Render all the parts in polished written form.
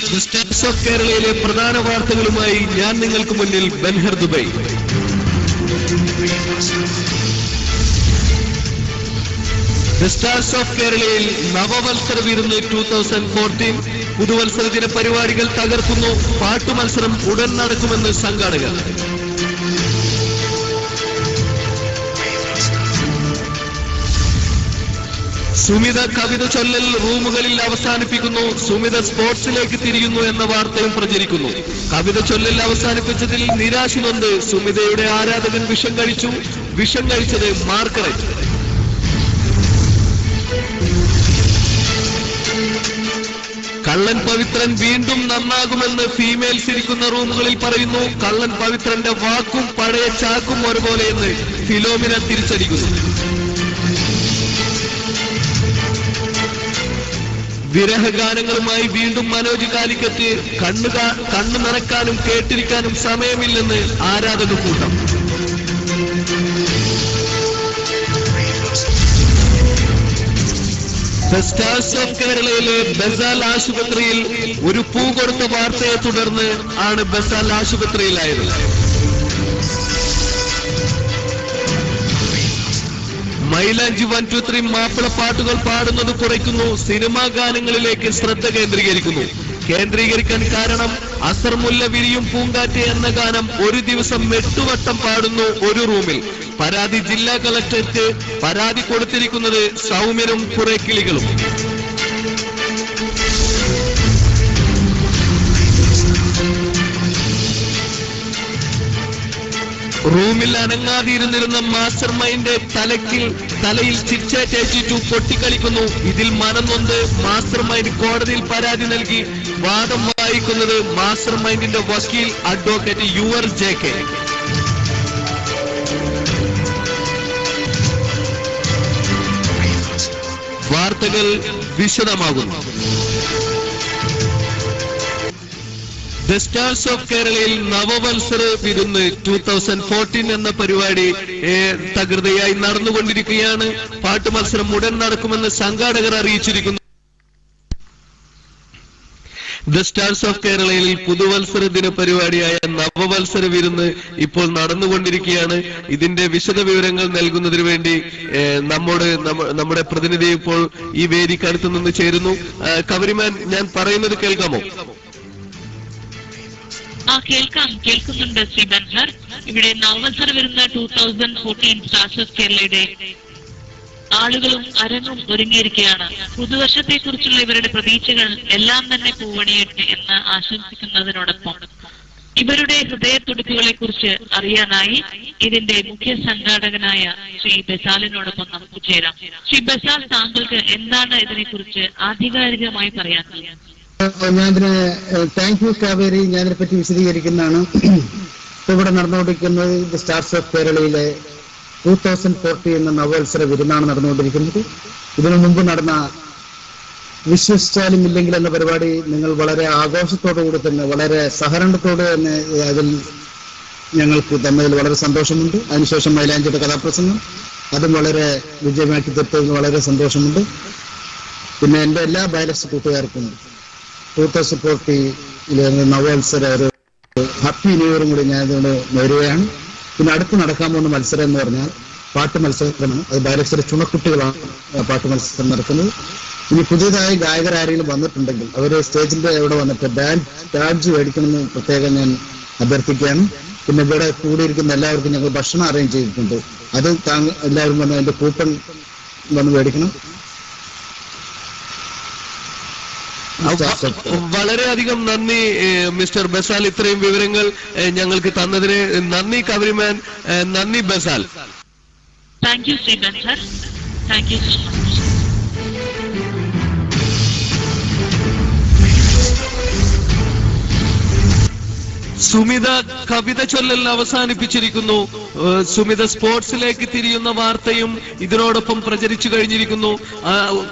The stars of കേരളയിലെ പ്രധാന വാർത്തകളുമായി ഞാൻ നിങ്ങൾക്ക് മുന്നിൽ ബൻഹർ ദുബൈ. ദി സ്റ്റാർസ് ഓഫ് കേരളയിൽ നവവത്സര വിരുന്ന് 2014 പുതുവത്സര ദിന പരിപാടികൾ തകർക്കുന്നു. പാട്ടുമത്സരം ഉടൻ നടക്കുമെന്ന് സംഘാടകർ. സുമിത കവിത ചൊല്ലൽ റൂമുകളിൽ അവസാനിപ്പിക്കുന്നു. സുമിത സ്പോർട്സിലേക്ക് തിരിയുന്നു എന്ന വാർത്തയും പ്രചരിക്കുന്നു. കവിത ചൊല്ലൽ അവസാനിപ്പിച്ചതിൽ നിരാശ നൊന്ത് സുമിതയുടെ ആരാധകൻ വിഷം കഴിച്ചു. വിഷം കഴിച്ചത് മാർഗരറ്റ്. കള്ളൻ പവിത്രൻ വീണ്ടും നന്നാകുമെന്ന് ഫീമെയിൽസ് ഇരിക്കുന്ന റൂമുകളിൽ പറയുന്നു. കള്ളൻ പവിത്രന്റെ വാക്കും പഴയ ചാക്കും ഒരുപോലെയെന്ന് ഫിലോമിന തിരിച്ചടിക്കുന്നു. വിരഹഗാനങ്ങളുമായി വീണ്ടും മനോജ് കാലിക്കറ്റ്. കണ്ണു നനക്കാനും കേട്ടിരിക്കാനും സമയമില്ലെന്ന് ആരാധക കൂട്ടം. ദി സ്റ്റാർസ് ഓഫ് കേരളയിലെ ബസാൽ ആശുപത്രിയിൽ ഒരു പൂ കൊടുത്ത വാർത്തയെ തുടർന്ന് ആണ് ബസാൽ ആശുപത്രിയിലായത്. മൈലാഞ്ചി 1, 2, 3 മാപ്പിള പാട്ടുകൾ പാടുന്നത് കുറയ്ക്കുന്നു. സിനിമാ ഗാനങ്ങളിലേക്ക് ശ്രദ്ധ കേന്ദ്രീകരിക്കാൻ കാരണം അസർ മുല്ല വിരിയും പൂങ്കാറ്റ് എന്ന ഗാനം ഒരു ദിവസം 8 വട്ടം പാടുന്നു ഒരു റൂമിൽ. പരാതി ജില്ലാ കളക്ടർക്ക്. പരാതി കൊടുത്തിരിക്കുന്നത് സൗമ്യനും കുറെ കിളികളും. റൂമിൽ അനങ്ങാതിരുന്നിരുന്ന മാസ്റ്റർ മൈൻഡ് തലയിൽ ചിറ്റേറ്റിട്ടു പൊട്ടിക്കളിക്കുന്നു. ഇതിൽ മനം നൊന്ത് മാസ്റ്റർ മൈൻഡ് കോടതിയിൽ പരാതി നൽകി. വാദം വായിക്കുന്നത് മാസ്റ്റർ മൈൻഡിന്റെ വക്കീൽ അഡ്വക്കേറ്റ് യുവർ JK. വാർത്തകൾ വിശദമാകുന്നു. ദി സ്റ്റാർസ് ഓഫ് കേരളയിൽ നവവത്സര വിരുന്ന് 2014 എന്ന പരിപാടി തകൃതിയായി നടന്നുകൊണ്ടിരിക്കുകയാണ്. പാട്ടുമത്സരം ഉടൻ നടക്കുമെന്ന് സംഘാടകർ അറിയിച്ചിരിക്കുന്നു. ദി സ്റ്റാർസ് ഓഫ് കേരളയിൽ പുതുവത്സര ദിന പരിപാടിയായ നവവത്സര വിരുന്ന് ഇപ്പോൾ നടന്നുകൊണ്ടിരിക്കുകയാണ്. ഇതിന്റെ വിശദ വിവരങ്ങൾ നൽകുന്നതിന് വേണ്ടി നമ്മുടെ പ്രതിനിധി ഇപ്പോൾ ഈ വേദിക്കടുത്ത് നിന്ന് ചേരുന്നു. കവരിമാൻ, ഞാൻ പറയുന്നത് കേൾക്കാമോ? കേൾക്കുന്നുണ്ട് ശ്രീ ബൻഹർ. ഇവിടെ നവവത്സര വിരുന്ന് 2014 സ്റ്റാർസ് ഓഫ് കേരളയുടെ ആളുകളും അരങ്ങും ഒരുങ്ങിയിരിക്കുകയാണ്. പുതുവർഷത്തെ കുറിച്ചുള്ള ഇവരുടെ പ്രതീക്ഷകൾ എല്ലാം തന്നെ പൂവണിയട്ടെ എന്ന് ആശംസിക്കുന്നതിനോടൊപ്പം ഇവരുടെ ഹൃദയത്തുടിപ്പുകളെ കുറിച്ച് അറിയാനായി ഇതിന്റെ മുഖ്യ സംഘാടകനായ ശ്രീ ബസാലിനോടൊപ്പം നമുക്ക് ചേരാം. ശ്രീ ബസാൽ, താങ്കൾക്ക് എന്താണ് ഇതിനെക്കുറിച്ച് ആധികാരികമായി പറയാനുള്ളത്? Thank you Kaveri. ഞാനിതിനെ പറ്റി വിശദീകരിക്കുന്നതാണ്. ഇവിടെ നടന്നുകൊണ്ടിരിക്കുന്നത് ദി സ്റ്റാർസ് ഓഫ് കേരളയിലെ 2014 എന്ന നവവത്സര വിരുന്നാണ് നടന്നുകൊണ്ടിരിക്കുന്നത്. ഇതിനു മുമ്പ് നടന്ന വിശ്വസിച്ചാലും ഇല്ലെങ്കിൽ എന്ന പരിപാടി നിങ്ങൾ വളരെ ആഘോഷത്തോടുകൂടി തന്നെ, വളരെ സഹകരണത്തോടെ തന്നെ അതിൽ ഞങ്ങൾക്ക് തന്നതിൽ വളരെ സന്തോഷമുണ്ട്. അതിനുശേഷം മൈലാഞ്ചിയുടെ കഥാപ്രസംഗം, അതും വളരെ വിജയമാക്കി തീർത്തതിൽ വളരെ സന്തോഷമുണ്ട്. പിന്നെ എൻ്റെ എല്ലാ ബയലക്സ് കൂട്ടുകാർക്കും 2014 നവവത്സര ഒരു ഹാപ്പി ന്യൂ ഇയറും കൂടി ഞാൻ ഇതുകൊണ്ട് നേരുകയാണ്. പിന്നെ അടുത്ത് നടക്കാൻ പോകുന്ന മത്സരം എന്ന് പറഞ്ഞാൽ പാട്ട് മത്സരമാണ്. അത് ബയലക്സിലെ ചുണക്കുട്ടികളാണ് പാട്ട് മത്സരം നടക്കുന്നത്. ഇനി പുതിയതായി ഗായകരാരെങ്കിലും വന്നിട്ടുണ്ടെങ്കിൽ അവർ സ്റ്റേജിന്റെ ഇവിടെ വന്നിട്ട് ബാഡ്ജ് മേടിക്കണമെന്ന് പ്രത്യേകം ഞാൻ അഭ്യർത്ഥിക്കുകയാണ്. പിന്നെ ഇവിടെ കൂടിയിരിക്കുന്ന എല്ലാവർക്കും ഞങ്ങൾ ഭക്ഷണം അറേഞ്ച് ചെയ്തിട്ടുണ്ട്. അത് എല്ലാവരും വന്ന് അതിന്റെ കൂപ്പൺ വന്ന് മേടിക്കണം. വളരെയധികം നന്ദി മിസ്റ്റർ ബസാൽ, ഇത്രയും വിവരങ്ങൾ ഞങ്ങൾക്ക് തന്നതിന് നന്ദി കവരിമാൻ. നന്ദി ബസാൽ. താങ്ക് യു ശ്രീ ബൻഹർ. Thank you so much. Sumitha കവിത ചൊല്ലൽ അവസാനിപ്പിച്ചിരിക്കുന്നു. സുമിത സ്പോർട്സിലേക്ക് തിരിയുന്ന വാർത്തയും ഇതിനോടൊപ്പം പ്രചരിച്ചു കഴിഞ്ഞിരിക്കുന്നു.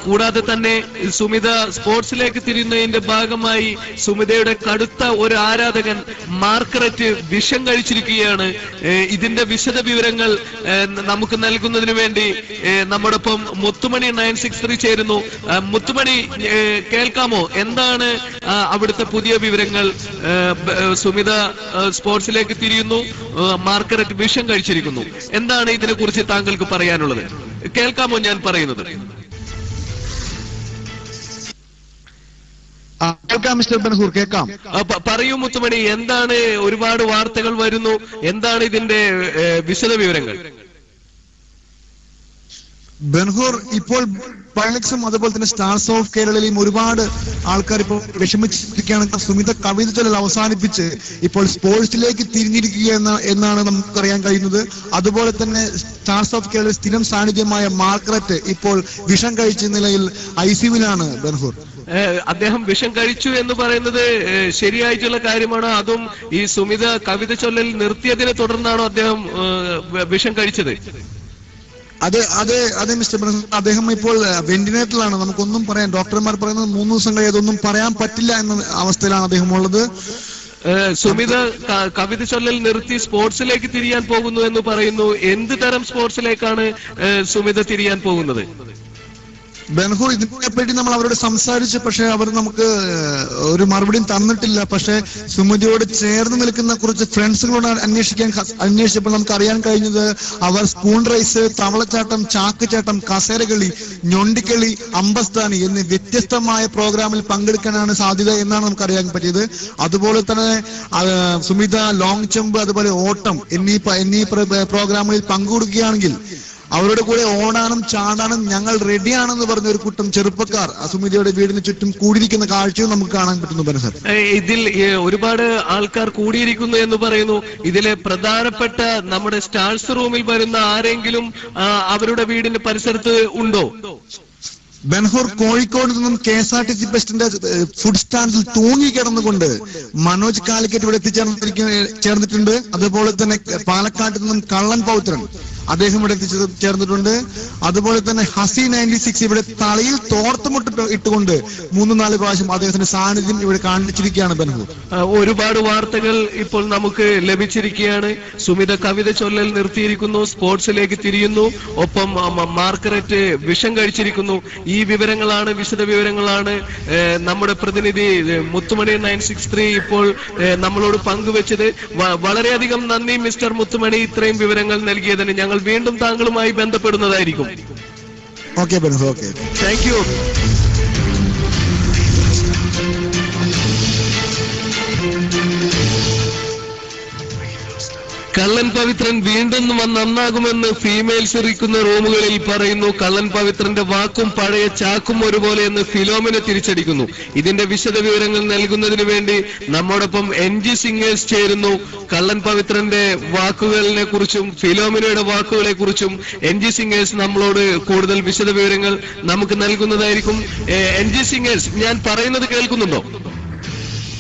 കൂടാതെ തന്നെ സുമിത സ്പോർട്സിലേക്ക് തിരിയുന്നതിന്റെ ഭാഗമായി സുമിതയുടെ കടുത്ത ഒരു ആരാധകൻ മാർക്കററ്റ് വിഷം കഴിച്ചിരിക്കുകയാണ്. ഇതിന്റെ വിശദ വിവരങ്ങൾ നമുക്ക് നൽകുന്നതിന് വേണ്ടി നമ്മോടൊപ്പം മുത്തുമണി 963 ചേരുന്നു. മുത്തുമണി, കേൾക്കാമോ? എന്താണ് അവിടുത്തെ പുതിയ വിവരങ്ങൾ? സുമിത സ്പോർട്സിലേക്ക് തിരിയുന്നു, മാർക്കററ്റ് വിഷം കഴിച്ചിരിക്കുന്നു. എന്താണ് ഇതിനെ കുറിച്ച് താങ്കൾക്ക് പറയാനുള്ളത്? കേൾക്കാമോ ഞാൻ പറയുന്നത്? കേൾക്കാം മിസ്റ്റർ ബൻഹൂർ, കേൾക്കാം. പറയൂ മുത്തുമണി, എന്താണ്? ഒരുപാട് വാർത്തകൾ വരുന്നു. എന്താണ് ഇതിന്റെ വിശദ വിവരങ്ങൾ? ബൻഹൂർ, ഇപ്പോൾ പൈലക്സും അതുപോലെ തന്നെ സ്റ്റാർസ് ഓഫ് കേരളയിലും ഒരുപാട് ആൾക്കാർ ഇപ്പോൾ വിഷമിച്ചിരിക്കുകയാണ്. സുമിത കവിത ചൊല്ലൽ അവസാനിപ്പിച്ച് ഇപ്പോൾ സ്പോർട്സിലേക്ക് തിരിഞ്ഞിരിക്കുക എന്നാണ് നമുക്കറിയാൻ കഴിയുന്നത്. അതുപോലെ തന്നെ സ്റ്റാർസ് ഓഫ് കേരള സ്ഥിരം സാന്നിധ്യമായ മാർക്കററ്റ് ഇപ്പോൾ വിഷം കഴിച്ച നിലയിൽ ICUവിലാണ്. ബൻഹൂർ, അദ്ദേഹം വിഷം കഴിച്ചു എന്ന് പറയുന്നത് ശരിയായിട്ടുള്ള കാര്യമാണോ? അതും ഈ സുമിത കവിത ചൊല്ലൽ നിർത്തിയതിനെ തുടർന്നാണോ അദ്ദേഹം വിഷം കഴിച്ചത്? അതെ മിസ്റ്റർ ബൻഹൂർ, അദ്ദേഹം ഇപ്പോൾ വെന്റിലേറ്ററിലാണ്. നമുക്കൊന്നും പറയാൻ, ഡോക്ടർമാർ പറയുന്നത് 3 ദിവസം കഴിയാതൊന്നും പറയാൻ പറ്റില്ല എന്ന അവസ്ഥയിലാണ് അദ്ദേഹം ഉള്ളത്. സുമിത കവിത ചൊല്ലൽ നിർത്തി സ്പോർട്സിലേക്ക് തിരിയാൻ പോകുന്നു എന്ന് പറയുന്നു. എന്ത് തരം സ്പോർട്സിലേക്കാണ് സുമിത തിരിയാൻ പോകുന്നത്? ബൻഹൂർ, ഇതിനെപ്പറ്റി നമ്മൾ അവരോട് സംസാരിച്ചു, പക്ഷെ അവർ നമുക്ക് ഒരു മറുപടിയും തന്നിട്ടില്ല. പക്ഷെ സുമിതയോട് ചേർന്ന് നിൽക്കുന്ന കുറച്ച് ഫ്രണ്ട്സുകളോട് അന്വേഷിച്ചപ്പോൾ നമുക്ക് അറിയാൻ കഴിഞ്ഞത് അവർ സ്പൂൺ റൈസ്, തവളച്ചാട്ടം, ചാക്കുചാട്ടം, കസേരകളി, ഞൊണ്ടിക്കളി, അമ്പസ്ഥാനി എന്നീ വ്യത്യസ്തമായ പ്രോഗ്രാമിൽ പങ്കെടുക്കാനാണ് സാധ്യത എന്നാണ് നമുക്ക് അറിയാൻ പറ്റിയത്. അതുപോലെ തന്നെ സുമിത ലോങ് ജമ്പ്, അതുപോലെ ഓട്ടം എന്നീ പ്രോഗ്രാമുകളിൽ പങ്കെടുക്കുകയാണെങ്കിൽ അവരുടെ കൂടെ ഓടാനും ചാടാനും ഞങ്ങൾ റെഡിയാണെന്ന് പറഞ്ഞ ഒരു കൂട്ടം ചെറുപ്പക്കാർ സുമിതയുടെ വീടിന് ചുറ്റും കൂടിയിരിക്കുന്ന കാഴ്ചയും നമുക്ക് കാണാൻ പറ്റുന്നു. ബൻഹർ, ഇതിൽ ഒരുപാട് ആൾക്കാർ കൂടിയിരിക്കുന്നു എന്ന് പറയുന്നു. ഇതിലെ പ്രധാനപ്പെട്ട നമ്മുടെ സ്റ്റാർസ് റൂമിൽ വരുന്ന ആരെങ്കിലും അവരുടെ വീടിന്റെ പരിസരത്ത് ഉണ്ടോ? ബൻഹൂർ, കോഴിക്കോട് നിന്നും KSRTC ബസിന്റെ ഫുഡ് സ്റ്റാൻഡിൽ തൂങ്ങിക്കിടന്നുകൊണ്ട് മനോജ് കാലിക്കറ്റ് ഇവിടെ ചേർന്നിട്ടുണ്ട്. അതുപോലെ തന്നെ പാലക്കാട്ട് നിന്നും കള്ളൻ പൗത്രൻ അദ്ദേഹം ഇവിടെ ചേർന്നിട്ടുണ്ട്. അതുപോലെ തന്നെ ഹസി 96 ഇവിടെ തലയിൽ തോർത്തുമുട്ട് ഇട്ടുകൊണ്ട് 3-4 പ്രാവശ്യം അദ്ദേഹത്തിന്റെ സാന്നിധ്യം ഇവിടെ കാണിച്ചിരിക്കുകയാണ്. ബൻഹൂർ, ഒരുപാട് വാർത്തകൾ ഇപ്പോൾ നമുക്ക് ലഭിച്ചിരിക്കുകയാണ്. സുമിത കവിത ചൊല്ലൽ നിർത്തിയിരിക്കുന്നു, സ്പോർട്സിലേക്ക് തിരിയുന്നു, ഒപ്പം മാർക്കററ്റ് വിഷം കഴിച്ചിരിക്കുന്നു. ഈ വിവരങ്ങളാണ്, വിശദ വിവരങ്ങളാണ് നമ്മുടെ പ്രതിനിധി മുത്തുമണി 963 ഇപ്പോൾ നമ്മളോട് പങ്കുവെച്ചത്. വളരെയധികം നന്ദി മിസ്റ്റർ മുത്തുമണി, ഇത്രയും വിവരങ്ങൾ നൽകിയതിന്. ഞങ്ങൾ വീണ്ടും താങ്കളുമായി ബന്ധപ്പെടുന്നതായിരിക്കും. ഓക്കെ ബൻഹൂർ, okay, thank you. Kallan Pavithran വീണ്ടും നന്നാകുമെന്ന് ഫീമെയിൽസ് ഇരിക്കുന്ന റൂമുകളിൽ പറയുന്നു. കള്ളൻ പവിത്രന്റെ വാക്കും പഴയ ചാക്കും ഒരുപോലെ എന്ന് ഫിലോമിന തിരിച്ചടിക്കുന്നു. ഇതിന്റെ വിശദ വിവരങ്ങൾ നൽകുന്നതിന് വേണ്ടി നമ്മോടൊപ്പം NG സിംഗേഴ്സ് ചേരുന്നു. കള്ളൻ പവിത്രന്റെ വാക്കുകളിനെ കുറിച്ചും ഫിലോമിനയുടെ വാക്കുകളെ കുറിച്ചും NG സിംഗേഴ്സ് നമ്മളോട് കൂടുതൽ വിശദ വിവരങ്ങൾ നമുക്ക് നൽകുന്നതായിരിക്കും. NG സിംഗേഴ്സ്, ഞാൻ പറയുന്നത് കേൾക്കുന്നുണ്ടോ?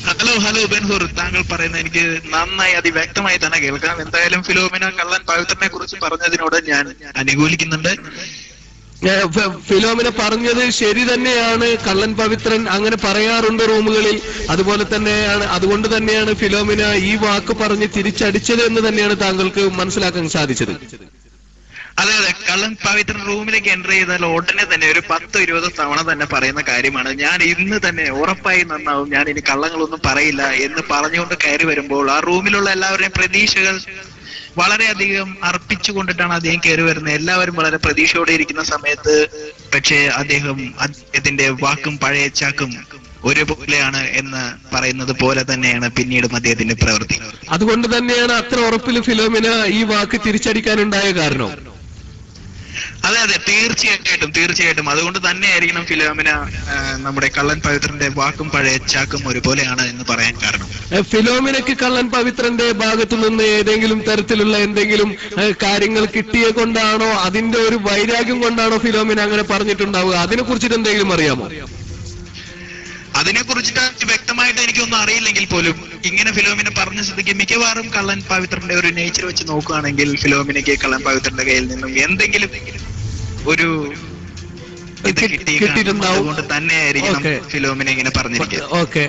ഹലോ ബൻഹൂർ, താങ്കൾ പറയുന്നത് എനിക്ക് നന്നായി അതിവ്യക്തമായി തന്നെ കേൾക്കാം. എന്തായാലും ഫിലോമിന കള്ളൻ പവിത്രനെ കുറിച്ച് പറഞ്ഞതിനോട് ഞാൻ അനുകൂലിക്കുന്നുണ്ട്. ഫിലോമിന പറഞ്ഞത് ശരി തന്നെയാണ്. കള്ളൻ പവിത്രൻ അങ്ങനെ പറയാറുണ്ട് റൂമുകളിൽ. അതുകൊണ്ട് തന്നെയാണ് ഫിലോമിന ഈ വാക്ക് പറഞ്ഞ് തിരിച്ചടിച്ചത് എന്ന് തന്നെയാണ് താങ്കൾക്ക് മനസ്സിലാക്കാൻ സാധിച്ചത്. അതെ, കള്ളൻ പവിത്രൻ റൂമിലേക്ക് എൻ്റർ ചെയ്താൽ ഉടനെ തന്നെ ഒരു 10-20 തവണ തന്നെ പറയുന്ന കാര്യമാണ്, ഞാൻ ഇന്ന് തന്നെ ഉറപ്പായി നന്നാവും, ഞാൻ ഇനി കള്ളങ്ങളൊന്നും പറയില്ല എന്ന് പറഞ്ഞുകൊണ്ട് കയറി വരുമ്പോൾ ആ റൂമിലുള്ള എല്ലാവരുടെയും പ്രതീക്ഷകൾ വളരെയധികം അർപ്പിച്ചുകൊണ്ടിട്ടാണ് അദ്ദേഹം കയറി വരുന്നത്. എല്ലാവരും വളരെ പ്രതീക്ഷയോടെ ഇരിക്കുന്ന സമയത്ത് പക്ഷേ അദ്ദേഹത്തിന്റെ വാക്കും പഴയ ചാക്കും ഒരുപോലെയാണ് എന്ന് പറയുന്നത് പോലെ തന്നെയാണ് പിന്നീടും അദ്ദേഹത്തിന്റെ പ്രവൃത്തി. അതുകൊണ്ട് തന്നെയാണ് അത്ര ഉറപ്പിൽ ഫിലോമിന ഈ വാക്ക് തിരിച്ചടിക്കാനുണ്ടായ കാരണം. അതെ, തീർച്ചയായിട്ടും അതുകൊണ്ട് തന്നെയായിരിക്കണം ഫിലോമിന നമ്മുടെ കള്ളൻ പവിത്രന്റെ വാക്കും പഴയ ചാക്കും ഒരുപോലെയാണ് എന്ന് പറയാൻ കാരണം. ഫിലോമിനക്ക് കള്ളൻ പവിത്രന്റെ ഭാഗത്തു നിന്ന് ഏതെങ്കിലും തരത്തിലുള്ള എന്തെങ്കിലും കാര്യങ്ങൾ കിട്ടിയ കൊണ്ടാണോ, അതിന്റെ ഒരു വൈരാഗ്യം കൊണ്ടാണോ ഫിലോമിന അങ്ങനെ പറഞ്ഞിട്ടുണ്ടാവുക? അതിനെ കുറിച്ചിട്ട് എന്തെങ്കിലും അറിയാമോ? അതിനെ കുറിച്ചിട്ട് വ്യക്തമായിട്ട് എനിക്കൊന്നും അറിയില്ലെങ്കിൽ പോലും ഇങ്ങനെ ഫിലോമിന പറഞ്ഞ സ്ഥിതിക്ക് മിക്കവാറും കള്ളൻ പവിത്രന്റെ ഒരു നേച്ചർ വെച്ച് നോക്കുകയാണെങ്കിൽ ഫിലോമിനയ്ക്ക് കള്ളൻ പവിത്രന്റെ കയ്യിൽ നിന്നും എന്തെങ്കിലും ഒരു അതുകൊണ്ട് തന്നെയായിരിക്കും ഫിലോമിന ഇങ്ങനെ പറഞ്ഞിരിക്കുന്നത്. ഓക്കെ,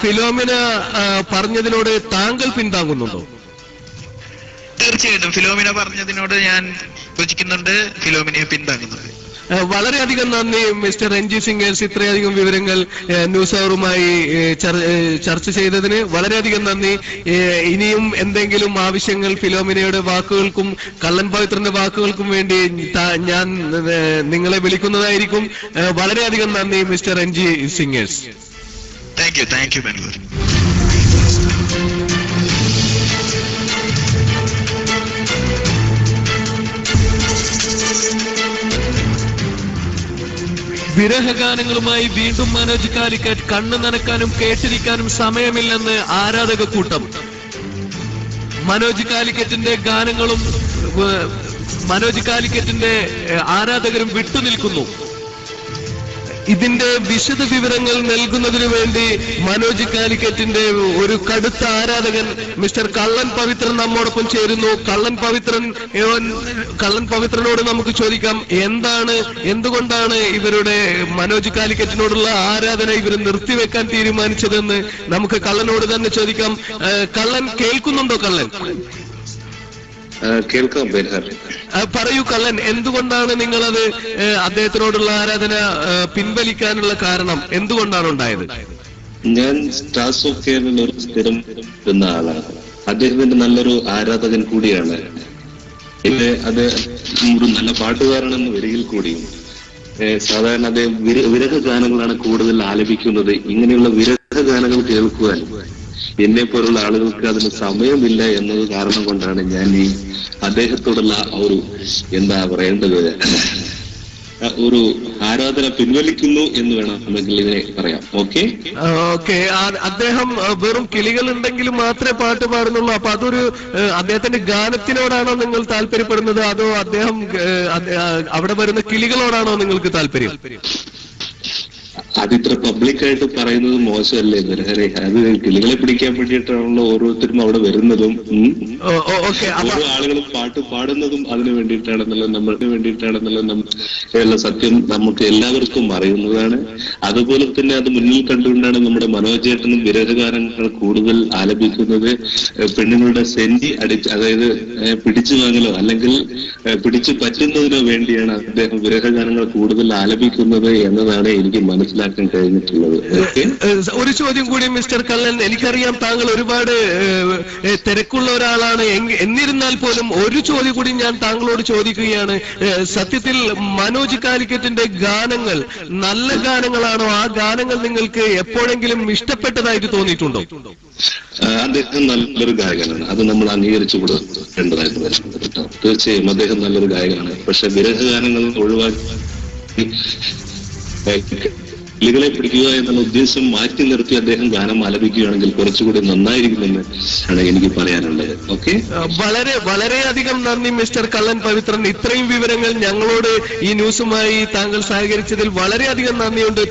ഫിലോമിന പറഞ്ഞതിനോട് താങ്കൾ പിന്താങ്ങുന്നുണ്ടോ? തീർച്ചയായിട്ടും ഫിലോമിന പറഞ്ഞതിനോട് ഞാൻ യോജിക്കുന്നുണ്ട്, ഫിലോമിനയെ പിന്താങ്ങുന്നുണ്ട്. വളരെയധികം നന്ദി മിസ്റ്റർ എൻജി സിംഗേഴ്സ്, ഇത്രയധികം വിവരങ്ങൾ ന്യൂസ് അവറുമായി ചർച്ച ചെയ്തതിന് വളരെയധികം നന്ദി. ഇനിയും എന്തെങ്കിലും ആവശ്യങ്ങൾ ഫിലോമിനയുടെ വാക്കുകൾക്കും കള്ളൻ പവിത്രന്റെ വാക്കുകൾക്കും വേണ്ടി ഞാൻ നിങ്ങളെ വിളിക്കുന്നതായിരിക്കും. വളരെയധികം നന്ദി മിസ്റ്റർ എൻജി സിംഗേഴ്സ്. Thank you Bangalore. വിരഹഗാനങ്ങളുമായി വീണ്ടും മനോജ് കാലിക്കറ്റ്. കണ്ണു നനക്കാനും കേട്ടിരിക്കാനും സമയമില്ലെന്ന് ആരാധക കൂട്ടം. മനോജ് കാലിക്കറ്റിന്റെ ഗാനങ്ങളും മനോജ് കാലിക്കറ്റിന്റെ ആരാധകരും വിട്ടുനിൽക്കുന്നു. ഇതിന്റെ വിശദ വിവരങ്ങൾ നൽകുന്നതിനു വേണ്ടി മനോജ് കാലിക്കറ്റിന്റെ ഒരു കടുത്ത ആരാധകൻ മിസ്റ്റർ കള്ളൻ പവിത്രൻ നമ്മോടൊപ്പം ചേരുന്നു. കള്ളൻ പവിത്രനോട് നമുക്ക് ചോദിക്കാം, എന്തുകൊണ്ടാണ് ഇവരുടെ മനോജ് കാലിക്കറ്റിനോടുള്ള ആരാധന ഇവർ നിർത്തിവെക്കാൻ തീരുമാനിച്ചതെന്ന് നമുക്ക് കള്ളനോട് തന്നെ ചോദിക്കാം. കള്ളൻ കേൾക്കുന്നുണ്ടോ? കള്ളൻ കേൾക്കാം. പറയൂ കള്ളൻ, എന്തുകൊണ്ടാണ് നിങ്ങളത് അദ്ദേഹത്തിനോടുള്ള ആരാധന പിൻവലിക്കാനുള്ള കാരണം എന്തുകൊണ്ടാണ് ഉണ്ടായത്? ഞാൻ സ്റ്റാർസ് ഓഫ് കേരള ഒരു സ്ഥിരം എന്ന ആളാണ്. അദ്ദേഹത്തിന്റെ നല്ലൊരു ആരാധകൻ കൂടിയാണ്. അത് ഒരു നല്ല പാട്ടുകാരനെന്ന് വരികിൽ കൂടിയും സാധാരണ അദ്ദേഹം വിരഹ ഗാനങ്ങളാണ് കൂടുതൽ ആലപിക്കുന്നത്. ഇങ്ങനെയുള്ള വിരഹ ഗാനങ്ങൾ കേൾക്കുവാൻ എന്നെ പോലുള്ള ആളുകൾക്ക് അതിന് സമയമില്ല എന്നത് കാരണം കൊണ്ടാണ് ഞാൻ ഈ അദ്ദേഹത്തോടുള്ള ഒരു എന്താ പറയേണ്ടത് ഒരു ആരാധന പിൻവലിക്കുന്നു എന്ന് വേണം നമുക്ക് ഇതിനെ പറയാം. ഓക്കെ, അദ്ദേഹം വെറും കിളികൾ ഉണ്ടെങ്കിലും മാത്രമേ പാട്ട് പാടുന്നുള്ളൂ. അപ്പൊ അതൊരു അദ്ദേഹത്തിന്റെ ഗാനത്തിനോടാണോ നിങ്ങൾ താല്പര്യപ്പെടുന്നത്, അതോ അദ്ദേഹം അവിടെ വരുന്ന കിളികളോടാണോ നിങ്ങൾക്ക് താല്പര്യം? അതിത്ര പബ്ലിക്കായിട്ട് പറയുന്നത് മോശമല്ലേ ബർഹരെ? അത് കിളികളെ പിടിക്കാൻ വേണ്ടിയിട്ടാണല്ലോ ഓരോരുത്തരും അവിടെ വരുന്നതും ഓരോ ആളുകളും പാട്ട് പാടുന്നതും അതിനു വേണ്ടിയിട്ടാണെന്നുള്ളത് നമ്മളുടെ സത്യം നമുക്ക് എല്ലാവർക്കും അറിയുന്നതാണ്. അതുപോലെ തന്നെ അത് മുന്നിൽ കണ്ടുകൊണ്ടാണ് നമ്മുടെ മനോജേട്ടനും വിരഹഗാനങ്ങൾ കൂടുതൽ ആലപിക്കുന്നത്. പെണ്ണുങ്ങളുടെ സെന്റി അതായത് പിടിച്ചു വാങ്ങലോ അല്ലെങ്കിൽ പിടിച്ചു പറ്റുന്നതിനോ വേണ്ടിയാണ് അദ്ദേഹം വിരഹഗാനങ്ങൾ കൂടുതൽ ആലപിക്കുന്നത് എന്നതാണ് എനിക്ക് മനസ്സിലാക്കാൻ കഴിഞ്ഞിട്ടുള്ളത്. ഒരു ചോദ്യം കൂടി മിസ്റ്റർ കള്ളൻ, എനിക്കറിയാം താങ്കൾ ഒരുപാട് തിരക്കുള്ള ഒരാളാണ്. എന്നിരുന്നാൽ പോലും ഒരു ചോദ്യം കൂടി ഞാൻ താങ്കളോട് ചോദിക്കുകയാണ്. സത്യത്തിൽ മനോജ് കാലിക്കറ്റിന്റെ ഗാനങ്ങൾ നല്ല ഗാനങ്ങളാണോ? ആ ഗാനങ്ങൾ നിങ്ങൾക്ക് എപ്പോഴെങ്കിലും ഇഷ്ടപ്പെട്ടതായിട്ട് തോന്നിയിട്ടുണ്ടോ? അദ്ദേഹം നല്ലൊരു ഗായകനാണ്, അത് നമ്മൾ അംഗീകരിച്ചു കൊടുക്കേണ്ടതായിട്ട് വരുന്നത് കേട്ടോ. തീർച്ചയായും അദ്ദേഹം നല്ലൊരു ഗായകനാണ്. പക്ഷെ വിരഹഗാനങ്ങൾ ഒഴിവാക്കി കിളികളെ പിടിക്കുക എന്നുള്ള ഉദ്ദേശം മാറ്റി നിർത്തി അദ്ദേഹം ഗാനം ആലപിക്കുകയാണെങ്കിൽ കുറച്ചുകൂടി നന്നായിരിക്കുമെന്ന് ആണ് എനിക്ക് പറയാനുള്ളത്. ഓക്കെ, വളരെയധികം നന്ദി മിസ്റ്റർ കള്ളൻ പവിത്രൻ. ഇത്രയും വിവരങ്ങൾ ഞങ്ങളോട് ഈ ന്യൂസുമായി താങ്കൾ സഹകരിച്ചതിൽ വളരെയധികം നന്ദിയുണ്ട്.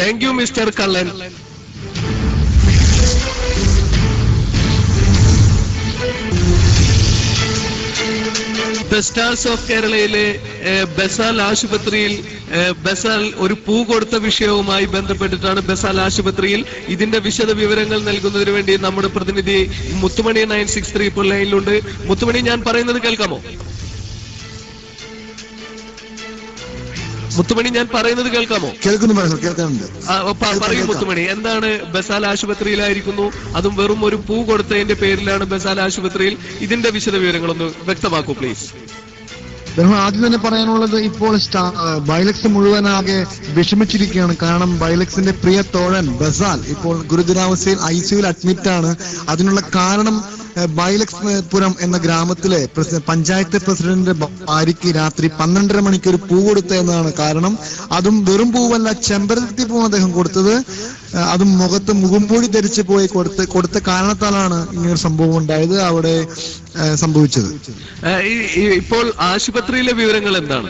താങ്ക് യു മിസ്റ്റർ കള്ളൻ. സ്റ്റാർസ് ഓഫ് കേരളയിലെ ബസാൽ ആശുപത്രിയിൽ ബസാൽ ഒരു പൂ കൊടുത്ത വിഷയവുമായി ബന്ധപ്പെട്ടിട്ടാണ് ബസാൽ ആശുപത്രിയിൽ ഇതിന്റെ വിശദ വിവരങ്ങൾ നൽകുന്നതിന് വേണ്ടി നമ്മുടെ പ്രതിനിധി മുത്തുമണി 963 ഇപ്പോൾ ലൈനിലുണ്ട്. മുത്തുമണി, ഞാൻ പറയുന്നത് കേൾക്കാമോ? മുത്തുമണി, ഞാൻ പറയുന്നത് കേൾക്കാമോ? കേൾക്കുന്നുണ്ട്. പറയൂ മുത്തുമണി, എന്താണ്? ബസാൽ ആശുപത്രിയിലായിരിക്കുന്നു, അതും വെറും ഒരു പൂ കൊടുത്തതിന്റെ പേരിലാണ് ബസാൽ ആശുപത്രിയിൽ. ഇതിന്റെ വിശദ വിവരങ്ങളൊന്ന് വ്യക്തമാക്കൂ പ്ലീസ്. ആദ്യം തന്നെ പറയാനുള്ളത്, ഇപ്പോൾ ബൈലക്സ് മുഴുവനാകെ വിഷമിച്ചിരിക്കുകയാണ്. കാരണം ബൈലക്സിന്റെ പ്രിയ തോഴൻ ബസാൽ ഇപ്പോൾ ഗുരുതരാവസ്ഥയിൽ ICUവിൽ അഡ്മിറ്റാണ്. അതിനുള്ള കാരണം ബൈലക്സ് പുരം എന്ന ഗ്രാമത്തിലെ പഞ്ചായത്ത് പ്രസിഡന്റിന്റെ ഭാര്യയ്ക്ക് രാത്രി 12:30 മണിക്ക് ഒരു പൂ കൊടുത്ത എന്നതാണ് കാരണം. അതും വെറും പൂവല്ല, ചെമ്പരത്തി പൂവാണ് അദ്ദേഹം കൊടുത്തത്. അതും മുഖത്ത് മുഖംപൊടി ധരിച്ചു പോയി കൊടുത്ത കാരണത്താലാണ് ഇങ്ങനൊരു സംഭവം ഉണ്ടായത്, അവിടെ സംഭവിച്ചത്. ഇപ്പോൾ ആശുപത്രിയിലെ വിവരങ്ങൾ എന്താണ്?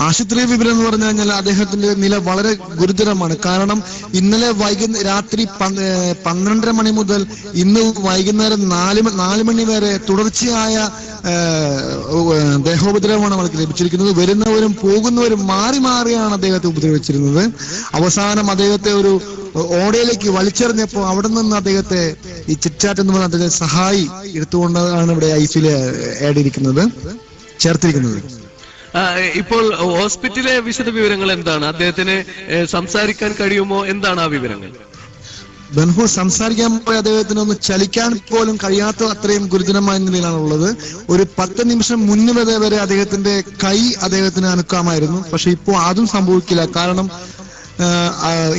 ആശുപത്രി വിവരം എന്ന് പറഞ്ഞു കഴിഞ്ഞാൽ അദ്ദേഹത്തിന്റെ നില വളരെ ഗുരുതരമാണ്. കാരണം ഇന്നലെ രാത്രി 12:30 മണി മുതൽ ഇന്ന് വൈകുന്നേരം 4 മണി വരെ തുടർച്ചയായ ദേഹോപദ്രവമാണ് അവർക്ക് ലഭിച്ചിരിക്കുന്നത്. വരുന്നവരും പോകുന്നവരും മാറി മാറിയാണ് അദ്ദേഹത്തെ ഉപദ്രവിച്ചിരുന്നത്. അവസാനം അദ്ദേഹത്തെ ഒരു ഓടയിലേക്ക് വലിച്ചെറിഞ്ഞപ്പോൾ അവിടെ നിന്ന് അദ്ദേഹത്തെ ഈ ചിറ്റാറ്റ് എന്ന് പറഞ്ഞ അദ്ദേഹത്തെ സഹായി എടുത്തുകൊണ്ടാണ് ഇവിടെ ഐസിയിൽ ചേർത്തിരിക്കുന്നത്. ഇപ്പോൾ ഹോസ്പിറ്റലിലെ വിശദ വിവരങ്ങൾ എന്താണ്? അദ്ദേഹത്തിന് സംസാരിക്കാൻ കഴിയുമോ? എന്താണ് ആ വിവരങ്ങൾ? ബൻഹൂർ സംസാരിക്കാൻ പോയി അദ്ദേഹത്തിന് ഒന്ന് ചലിക്കാൻ പോലും കഴിയാത്ത അത്രയും ഗുരുതരമായ നിലയിലാണുള്ളത്. ഒരു 10 നിമിഷം മുന്നേ വരെ അദ്ദേഹത്തിന്റെ കൈ അദ്ദേഹത്തിന് അനക്കാമായിരുന്നു. പക്ഷെ ഇപ്പോൾ അതും സംഭവിക്കില്ല. കാരണം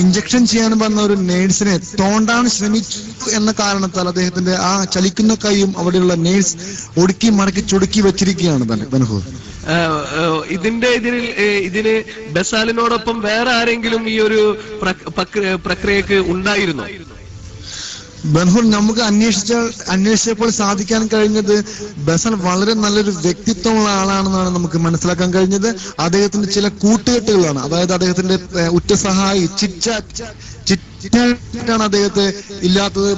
ഇഞ്ചക്ഷൻ ചെയ്യാൻ വന്ന ഒരു നേഴ്സിനെ തോണ്ടാൻ ശ്രമിച്ചു എന്ന കാരണത്താൽ അദ്ദേഹത്തിന്റെ ആ ചലിക്കുന്ന കൈയും അവിടെയുള്ള നേഴ്സ് ഒടുക്കി മടക്കി ചുടുക്കി വെച്ചിരിക്കുകയാണ് ബൻഹൂർ. ഇതിന് ബസാലിനോടൊപ്പം വേറെ ആരെങ്കിലും ഈ ഒരു പ്രക്രിയക്ക് ഉണ്ടായിരുന്നോ? ബൻഹൂർ നമുക്ക് അന്വേഷിച്ചപ്പോൾ സാധിക്കാൻ കഴിഞ്ഞത് ബസാൽ വളരെ നല്ലൊരു വ്യക്തിത്വമുള്ള ആളാണെന്നാണ് നമുക്ക് മനസ്സിലാക്കാൻ കഴിഞ്ഞത്. അദ്ദേഹത്തിന്റെ ചില കൂട്ടുകെട്ടുകളാണ്, അതായത് അദ്ദേഹത്തിന്റെ ഉറ്റ സഹായി ചിറ്റാണ് അദ്ദേഹത്തെ ഇല്ലാത്തത്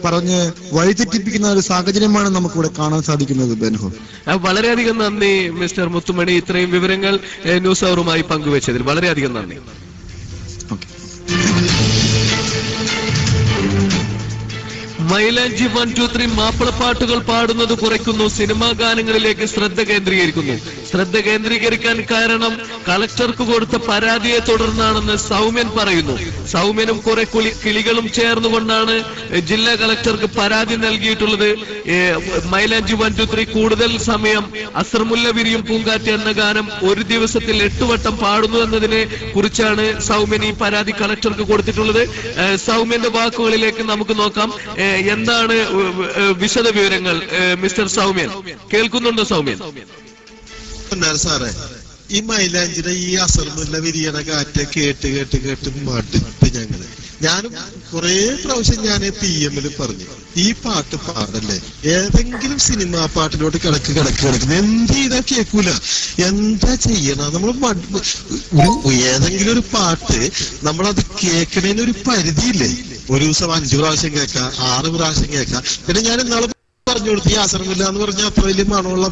പറഞ്ഞ് വഴിതെറ്റിപ്പിക്കുന്ന ഒരു സാഹചര്യമാണ് നമുക്കിവിടെ കാണാൻ സാധിക്കുന്നത്. ബൻഹൂർ, വളരെയധികം നന്ദി മിസ്റ്റർ മുത്തുമണി, ഇത്രയും വിവരങ്ങൾ ന്യൂസ് അവറുമായി പങ്കുവച്ചതിൽ വളരെയധികം നന്ദി. മൈലാഞ്ചി 1, 2, 3 മാപ്പിളപ്പാട്ടുകൾ പാടുന്നത് കുറയ്ക്കുന്നു, സിനിമാ ഗാനങ്ങളിലേക്ക് ശ്രദ്ധ കേന്ദ്രീകരിക്കാൻ കാരണം കളക്ടർക്ക് കൊടുത്ത പരാതിയെ തുടർന്നാണെന്ന് സൗമ്യൻ പറയുന്നു. സൗമ്യനും കുറെ കിളികളും ചേർന്നുകൊണ്ടാണ് ജില്ലാ കളക്ടർക്ക് പരാതി നൽകിയിട്ടുള്ളത്. മൈലാഞ്ചി 1, 2, 3 കൂടുതൽ സമയം അസർമുല്ല വിരിയും പൂങ്കാറ്റ് എന്ന ഗാനം ഒരു ദിവസത്തിൽ 8 വട്ടം പാടുന്നു എന്നതിനെ കുറിച്ചാണ് സൗമ്യൻ ഈ പരാതി കളക്ടർക്ക് കൊടുത്തിട്ടുള്ളത്. സൗമ്യന്റെ വാക്കുകളിലേക്ക് നമുക്ക് നോക്കാം. എന്താണ് വിശദ വിവരങ്ങൾ? മിസ്റ്റർ സൗമ്യൻ, കേൾക്കുന്നുണ്ടോ? സൗമ്യൻ സാറേ, ഈ മൈലാഞ്ചിയുടെ ഈ അസർമുല്ല വിരിയണ കാറ്റ് കേട്ട് മടുത്ത് ഞാനും കുറെ പ്രാവശ്യം ഞാൻ PM-ല് പറഞ്ഞു, ഈ പാട്ട് പാടല്ലേ, ഏതെങ്കിലും സിനിമാ പാട്ടിലോട്ട് കിടക്കുന്നു. എന്ത് ചെയ്താ കേൾക്കൂല, എന്താ ചെയ്യണം? നമ്മൾ ഏതെങ്കിലും ഒരു പാട്ട് നമ്മളത് കേൾക്കണേന് ഒരു പരിധിയില്ലേ? ഒരു ദിവസം 5 പ്രാവശ്യം കേൾക്കാം, 6 പ്രാവശ്യം കേൾക്കാം. പിന്നെ ഞാൻ ഇന്നാളെ പറഞ്ഞു കൊടുത്തു, ഈ അസർമില്ല എന്ന് പറഞ്ഞാൽ അത്ര വലിയ മണമുള്ള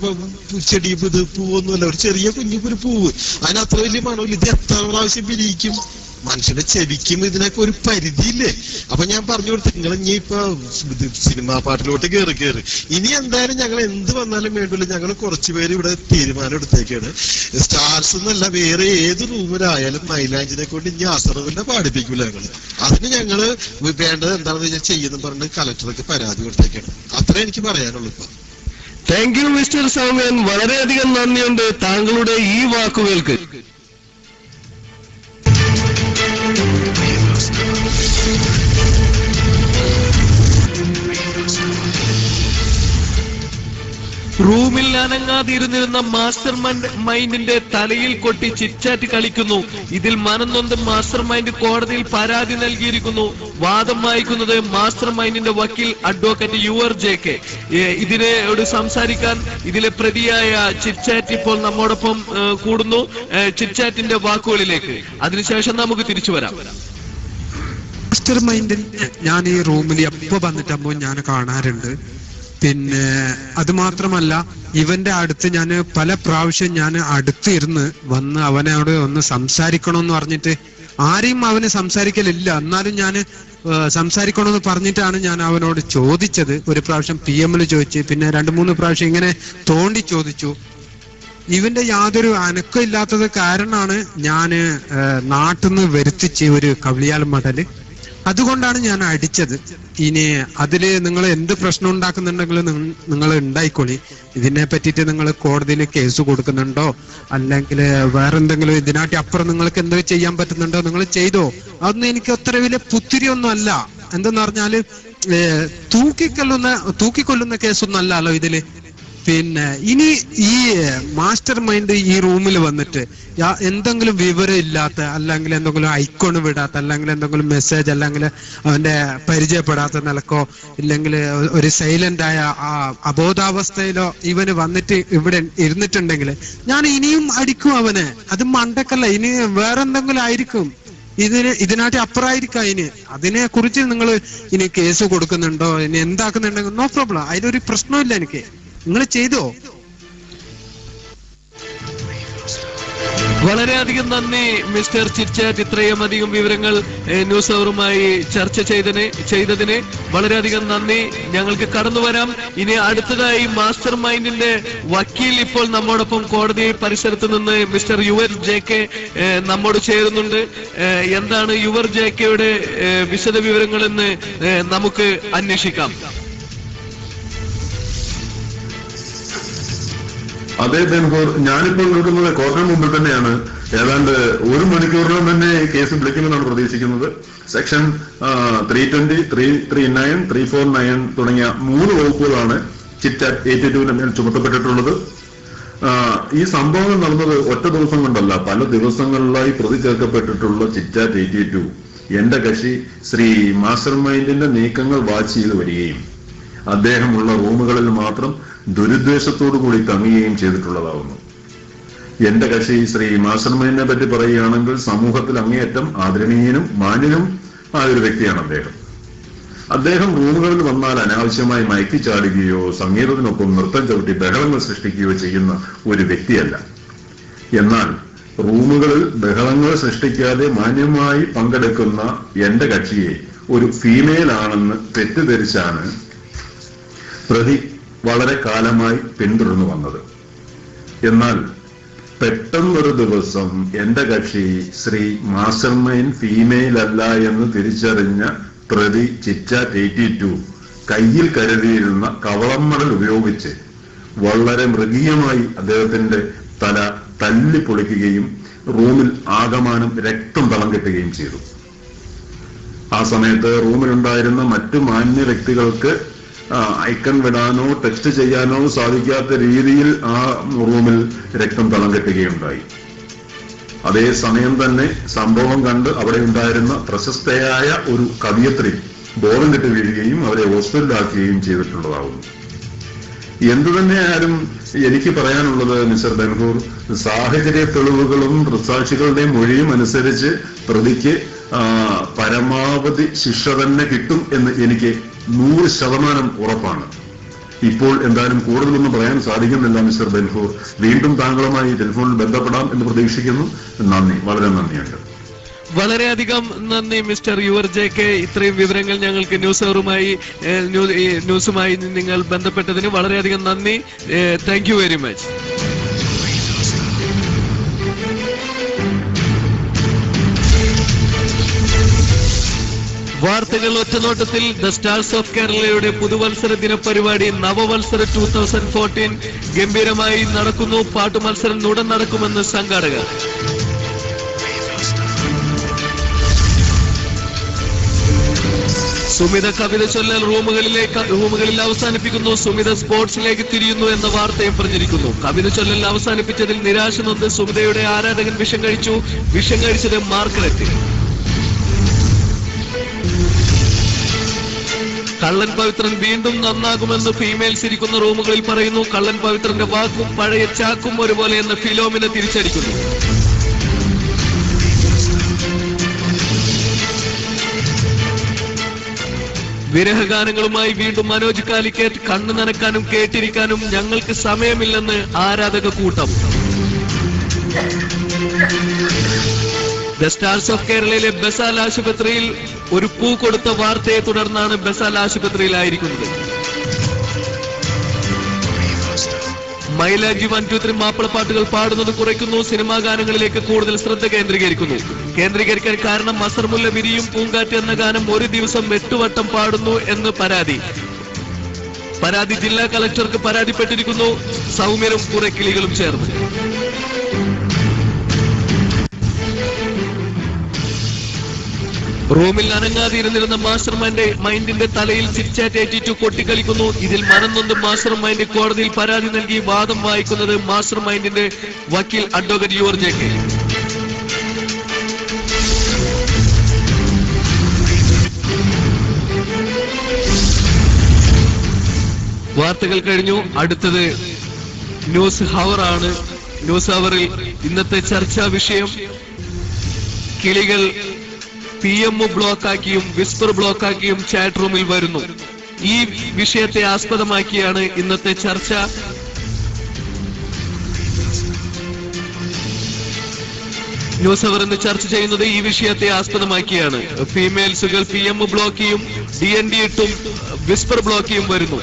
ചെടി ഇത് പൂവൊന്നുമല്ല, ഒരു ചെറിയ കുഞ്ഞിപ്പൊരു പൂവ്, അതിന് അത്ര വലിയ മണമില്ല. ഇത് എത്ര പ്രാവശ്യം പിരിയിക്കും? മനുഷ്യന്റെ ചെവിക്കും ഇതിനൊക്കെ ഒരു പരിധിയില്ലേ? അപ്പൊ ഞാൻ പറഞ്ഞു കൊടുത്തു, നിങ്ങൾ ഇനി ഇപ്പൊ സിനിമാ പാട്ടിലോട്ട് കയറി ഇനി എന്തായാലും ഞങ്ങൾ എന്ത് വന്നാലും വേണ്ടില്ല, ഞങ്ങൾ കുറച്ചുപേര് ഇവിടെ തീരുമാനം എടുത്തേക്കാണ്. സ്റ്റാർസ് എന്നല്ല, വേറെ ഏത് റൂമിലായാലും മൈലാഞ്ചിനെ കൊണ്ട് ഇനി അസർവിനെ പാടിപ്പിക്കൂല ഞങ്ങള്. അതിന് ഞങ്ങള് വേണ്ടത് എന്താണെന്ന് വെച്ചാൽ ചെയ്യുന്നു പറഞ്ഞ് കളക്ടർക്ക് പരാതി കൊടുത്തേക്കാണ്. അത്രേ എനിക്ക് പറയാനുള്ളൂ ഇപ്പൊ. താങ്ക് യു മിസ്റ്റർ സൗമ്യൻ, വളരെയധികം നന്ദിയുണ്ട് താങ്കളുടെ ഈ വാക്കുകൾക്ക്. റൂമിൽ അനങ്ങാതിരുന്നിരുന്ന മാസ്റ്റർ മൈൻഡിന്റെ തലയിൽ കൊട്ടി ചിറ്റാറ്റ് കളിക്കുന്നു. ഇതിൽ മനംനൊന്ത് മാസ്റ്റർ മൈൻഡ് കോടതിയിൽ പരാതി നൽകിയിരിക്കുന്നു. വാദം വായിക്കുന്നത് മാസ്റ്റർ മൈൻഡിന്റെ വക്കീൽ അഡ്വക്കേറ്റ് UR-JK. ഇതിനോട് സംസാരിക്കാൻ ഇതിലെ പ്രതിയായ ചിറ്റാറ്റ് ഇപ്പോൾ നമ്മോടൊപ്പം കൂടുന്നു. ചിറ്റാറ്റിന്റെ വാക്കുകളിലേക്ക്, അതിനുശേഷം നമുക്ക് തിരിച്ചു വരാം. മാസ്റ്റർ മൈൻഡിൽ ഞാൻ ഈ റൂമിൽ എപ്പോ വന്നിട്ടാകുമ്പോ ഞാൻ കാണാറുണ്ട്. പിന്നെ അത് മാത്രമല്ല, ഇവന്റെ അടുത്ത് ഞാൻ പല പ്രാവശ്യം ഞാൻ അടുത്തിരുന്ന് വന്ന് അവനോട് ഒന്ന് സംസാരിക്കണമെന്ന് പറഞ്ഞിട്ട് ആരെയും അവന് സംസാരിക്കലില്ല. എന്നാലും ഞാൻ സംസാരിക്കണമെന്ന് പറഞ്ഞിട്ടാണ് ഞാൻ അവനോട് ചോദിച്ചത്. ഒരു പ്രാവശ്യം PM-ല് ചോദിച്ചു, പിന്നെ 2-3 പ്രാവശ്യം ഇങ്ങനെ തോണ്ടി ചോദിച്ചു. ഇവന്റെ യാതൊരു അനക്കം ഇല്ലാത്തത് കാരണമാണ് ഞാൻ നാട്ടിൽ നിന്ന് വരുത്തിച്ച് ഒരു കവളിയാൽ മടല്, അതുകൊണ്ടാണ് ഞാൻ അടിച്ചത്. ഇനി അതില് നിങ്ങൾ എന്ത് പ്രശ്നം ഉണ്ടാക്കുന്നുണ്ടെങ്കിലും നിങ്ങൾ ഉണ്ടായിക്കോളി. ഇതിനെ പറ്റിയിട്ട് നിങ്ങൾ കോടതിയിൽ കേസ് കൊടുക്കുന്നുണ്ടോ, അല്ലെങ്കിൽ വേറെന്തെങ്കിലും ഇതിനാട്ടി അപ്പുറം നിങ്ങൾക്ക് എന്തെങ്കിലും ചെയ്യാൻ പറ്റുന്നുണ്ടോ നിങ്ങൾ ചെയ്തോ. അതൊന്നും എനിക്ക് അത്ര വലിയ പുത്തിരിയൊന്നും അല്ല. എന്തെന്ന് പറഞ്ഞാല് തൂക്കിക്കൊല്ലുന്ന കേസൊന്നും അല്ലല്ലോ ഇതില്. പിന്നെ ഇനി ഈ മാസ്റ്റർ മൈൻഡ് ഈ റൂമിൽ വന്നിട്ട് എന്തെങ്കിലും വിവരം ഇല്ലാത്ത, അല്ലെങ്കിൽ എന്തെങ്കിലും ഐക്കോൺ വിടാത്ത, അല്ലെങ്കിൽ എന്തെങ്കിലും മെസ്സേജ്, അല്ലെങ്കിൽ അവന്റെ പരിചയപ്പെടാത്ത നിലക്കോ, ഇല്ലെങ്കിൽ ഒരു സൈലന്റ് ആയ അബോധാവസ്ഥയിലോ ഇവന് വന്നിട്ട് ഇവിടെ ഇരുന്നിട്ടുണ്ടെങ്കിൽ ഞാൻ ഇനിയും അടിക്കും അവന്. അത് മണ്ടക്കല്ല, ഇനി വേറെന്തെങ്കിലും ആയിരിക്കും, ഇതിനാട്ടി അപ്പുറമായിരിക്കാം. അതിനെ കുറിച്ച് നിങ്ങൾ ഇനി കേസ് കൊടുക്കുന്നുണ്ടോ, ഇനി എന്താക്കുന്നുണ്ടെങ്കിൽ നോ പ്രോബ്ലം, അതിലൊരു പ്രശ്നമില്ല. എനിക്ക് നിങ്ങൾ ചെയ്തോ. വളരെയധികം നന്ദി മിസ്റ്റർ ചിറ്റ്ചാറ്റ്. ഇത്രയും അധികം വിവരങ്ങൾ ന്യൂസ് അവറുമായി ചർച്ച ചെയ്തതിന് വളരെയധികം നന്ദി. ഞങ്ങൾക്ക് കടന്നു വരാം. ഇനി അടുത്തതായി മാസ്റ്റർ മൈൻഡിന്റെ വക്കീൽ ഇപ്പോൾ നമ്മോടൊപ്പം കോടതി പരിസരത്ത് നിന്ന് മിസ്റ്റർ യുവർ JK നമ്മോട് ചേരുന്നുണ്ട്. എന്താണ് യുവർ JKയുടെ വിശദ വിവരങ്ങളെന്ന് നമുക്ക് അന്വേഷിക്കാം. അതെ ബെൻഹൂർ, ഞാനിപ്പോൾ നിൽക്കുന്നത് കോടതിന് മുമ്പിൽ തന്നെയാണ്. ഏതാണ്ട് 1 മണിക്കൂറിലും തന്നെ കേസ് വിളിക്കുമെന്നാണ് പ്രതീക്ഷിക്കുന്നത്. സെക്ഷൻ 320, 339, 349 തുടങ്ങിയ 3 വകുപ്പുകളാണ് ചിറ്റ്ചാറ്റ് 82 മേൽ ചുമത്തപ്പെട്ടിട്ടുള്ളത്. ഈ സംഭവങ്ങൾ നടന്നത് ഒറ്റ ദിവസം കൊണ്ടല്ല, പല ദിവസങ്ങളിലായി പ്രതി ചേർക്കപ്പെട്ടിട്ടുള്ള ചിറ്റ്ചാറ്റ് 82 എന്റെ കക്ഷി ശ്രീ മാസ്റ്റർ മൈൻഡിന്റെ നീക്കങ്ങൾ വാച്ച് ചെയ്ത് വരികയും അദ്ദേഹമുള്ള റൂമുകളിൽ മാത്രം ദുരുദ്ദേശത്തോടു കൂടി തങ്ങുകയും ചെയ്തിട്ടുള്ളതാവുന്നു. എന്റെ കക്ഷി ശ്രീ മാസ്റ്റർ മൈൻഡിനെ പറ്റി പറയുകയാണെങ്കിൽ സമൂഹത്തിൽ അങ്ങേയറ്റം ആദരണീയനും മാന്യനും ആയൊരു വ്യക്തിയാണ് അദ്ദേഹം റൂമുകളിൽ വന്നാൽ അനാവശ്യമായി മയക്കി ചാടുകയോ സംഗീതത്തിനൊപ്പം നൃത്തം ചവിട്ടി ബഹളങ്ങൾ സൃഷ്ടിക്കുകയോ ചെയ്യുന്ന ഒരു വ്യക്തിയല്ല. എന്നാൽ റൂമുകളിൽ ബഹളങ്ങൾ സൃഷ്ടിക്കാതെ മാന്യമായി പങ്കെടുക്കുന്ന എന്റെ കക്ഷിയെ ഒരു ഫീമെയിൽ ആണെന്ന് തെറ്റിദ്ധരിച്ചാണ് പ്രതി വളരെ കാലമായി പിന്തുടർന്നു വന്നത്. എന്നാൽ പെട്ടെന്നൊരു ദിവസം എന്റെ കക്ഷി ശ്രീ മാസ്റ്റർ മൈൻഡ് ഫീമെയിൽ അല്ല എന്ന് തിരിച്ചറിഞ്ഞ പ്രതി ചിറ്റ്ചാറ്റ് 82 കയ്യിൽ കരുതിയിരുന്ന കവളമ്മടൽ ഉപയോഗിച്ച് വളരെ മൃഗീയമായി അദ്ദേഹത്തിന്റെ തല തല്ലി പൊളിക്കുകയും റൂമിൽ ആകമാനം രക്തം തളം കെട്ടുകയും ചെയ്തു. ആ സമയത്ത് റൂമിലുണ്ടായിരുന്ന മറ്റു മാന്യ വ്യക്തികൾക്ക് ഐക്കൺ വിടാനോ ടെക്സ്റ്റ് ചെയ്യാനോ സാധിക്കാത്ത രീതിയിൽ ആ റൂമിൽ രക്തം തളം കെട്ടുകയുണ്ടായി. അതേ സമയം തന്നെ സംഭവം കണ്ട് അവിടെ ഉണ്ടായിരുന്ന പ്രശസ്തയായ ഒരു കവിയത്രി ബോധം കെട്ട് വീഴുകയും അവരെ ഹോസ്പിറ്റലിലാക്കുകയും ചെയ്തിട്ടുള്ളതാവുന്നു. എന്തു തന്നെയായാലും എനിക്ക് പറയാനുള്ളത് മിസ്റ്റർ ബെൻഹൂർ, സാഹചര്യ തെളിവുകളും ദൃക്സാക്ഷികളുടെയും മൊഴിയും അനുസരിച്ച് പ്രതിക്ക് പരമാവധി ശിക്ഷ തന്നെ കിട്ടും എന്ന് എനിക്ക് 100% ഉറപ്പാണ്. ഇപ്പോൾ എന്തായാലും കൂടുതലൊന്നും പറയാൻ സാധിക്കുന്നില്ല മിസ്റ്റർ ബെൻഹൂർ. വീണ്ടും താങ്കളുമായി ടെലിഫോണിൽ ബന്ധപ്പെടാം എന്ന് പ്രതീക്ഷിക്കുന്നു. നന്ദി, വളരെ നന്ദിയുണ്ട്. വളരെയധികം നന്ദി മിസ്റ്റർ യുവർ JK. ഇത്രയും വിവരങ്ങൾ ഞങ്ങൾക്ക് ന്യൂസുമായി നിങ്ങൾ ബന്ധപ്പെട്ടതിന് വളരെയധികം നന്ദി. Thank you very much. വാർത്തകൾ ഒറ്റനോട്ടത്തിൽ. ദ സ്റ്റാർസ് ഓഫ് കേരളയുടെ പുതുവത്സര ദിന പരിപാടി നവവത്സര 2014 ഗംഭീരമായി നടക്കുന്നു. പാട്ടുമത്സരം ഉടൻ നടക്കുമെന്ന് സംഘാടകർ. സുമിത കവിത ചൊല്ലൽ റൂമുകളിൽ അവസാനിപ്പിക്കുന്നു. സുമിത സ്പോർട്സിലേക്ക് തിരിയുന്നു എന്ന വാർത്തയും പ്രചരിക്കുന്നു. കവിത ചൊല്ലൽ അവസാനിപ്പിച്ചതിൽ നിരാശ നൊന്ന് സുമിതയുടെ ആരാധകൻ വിഷം കഴിച്ചത് മാർഗരറ്റ്. കള്ളൻ പവിത്രൻ വീണ്ടും നന്നാകുമെന്ന് ഫീമെയിൽസ് ഇരിക്കുന്ന റൂമുകളിൽ പറയുന്നു. കള്ളൻ പവിത്രന്റെ വാക്കും പഴയ ചാക്കും ഒരുപോലെ എന്ന് ഫിലോമിന തിരിച്ചടിക്കുന്നു. വിരഹഗാനങ്ങളുമായി വീണ്ടും മനോജ് കാലിക്കേറ്റ്. കണ്ണു നനക്കാനും കേട്ടിരിക്കാനും ഞങ്ങൾക്ക് സമയമില്ലെന്ന് ആരാധക കൂട്ടം. ദ സ്റ്റാർസ് ഓഫ് കേരളയിലെ ബസാൽ ആശുപത്രിയിൽ ഒരു പൂ കൊടുത്ത വാർത്തയെ തുടർന്നാണ് ബസാൽ ആശുപത്രിയിലായിരിക്കുന്നത്. മൈലാഞ്ചി 123 മാപ്പിളപ്പാട്ടുകൾ പാടുന്നത് കുറയ്ക്കുന്നു. സിനിമാ ഗാനങ്ങളിലേക്ക് കൂടുതൽ ശ്രദ്ധ കേന്ദ്രീകരിക്കാൻ കാരണം അസർമുല്ല വിരിയും പൂങ്കാറ്റ് എന്ന ഗാനം ഒരു ദിവസം 8 വട്ടം പാടുന്നു എന്ന് പരാതി ജില്ലാ കളക്ടർക്ക് പരാതിപ്പെട്ടിരിക്കുന്നു. സൗമ്യരും കുറെ കിളികളും ചേർന്ന്. റൂമിൽ അനങ്ങാതിരുന്നിരുന്ന മാസ്റ്റർ മൈൻഡിന്റെ തലയിൽ ചിറ്റ്ചാറ്റ് ഏറ്റിറ്റു കൊട്ടിക്കളിക്കുന്നു. ഇതിൽ മനംനൊന്ത് മാസ്റ്റർ മൈൻഡ് കോടതിയിൽ പരാതി നൽകി വാദം വായിക്കുന്നത് മാസ്റ്റർ മൈൻഡിന്റെ വക്കീൽ അഡ്വക്കേറ്റ് ജോർജ്. വാർത്തകൾ കഴിഞ്ഞു. അടുത്തത് ന്യൂസ് ഹവർ ആണ്. ന്യൂസ് ഹവറിൽ ഇന്നത്തെ ചർച്ചാ വിഷയം കിളികൾ PM ബ്ലോക്കാക്കിയും വിസ്പർ ബ്ലോക്കാക്കിയും ചാറ്റ് റൂമിൽ വരുന്നു. ഈ വിഷയത്തെ ആസ്പദമാക്കിയാണ് ഇന്നത്തെ ചർച്ച. ന്യൂസ് അവർ ഇന്ന് ചർച്ച ചെയ്യുന്നത് ഈ വിഷയത്തെ ആസ്പദമാക്കിയാണ്. ഫീമെയിൽസുകൾ PM ബ്ലോക്കിയും DND ഇട്ടും വിസ്പർ ബ്ലോക്കിയും വരുന്നു.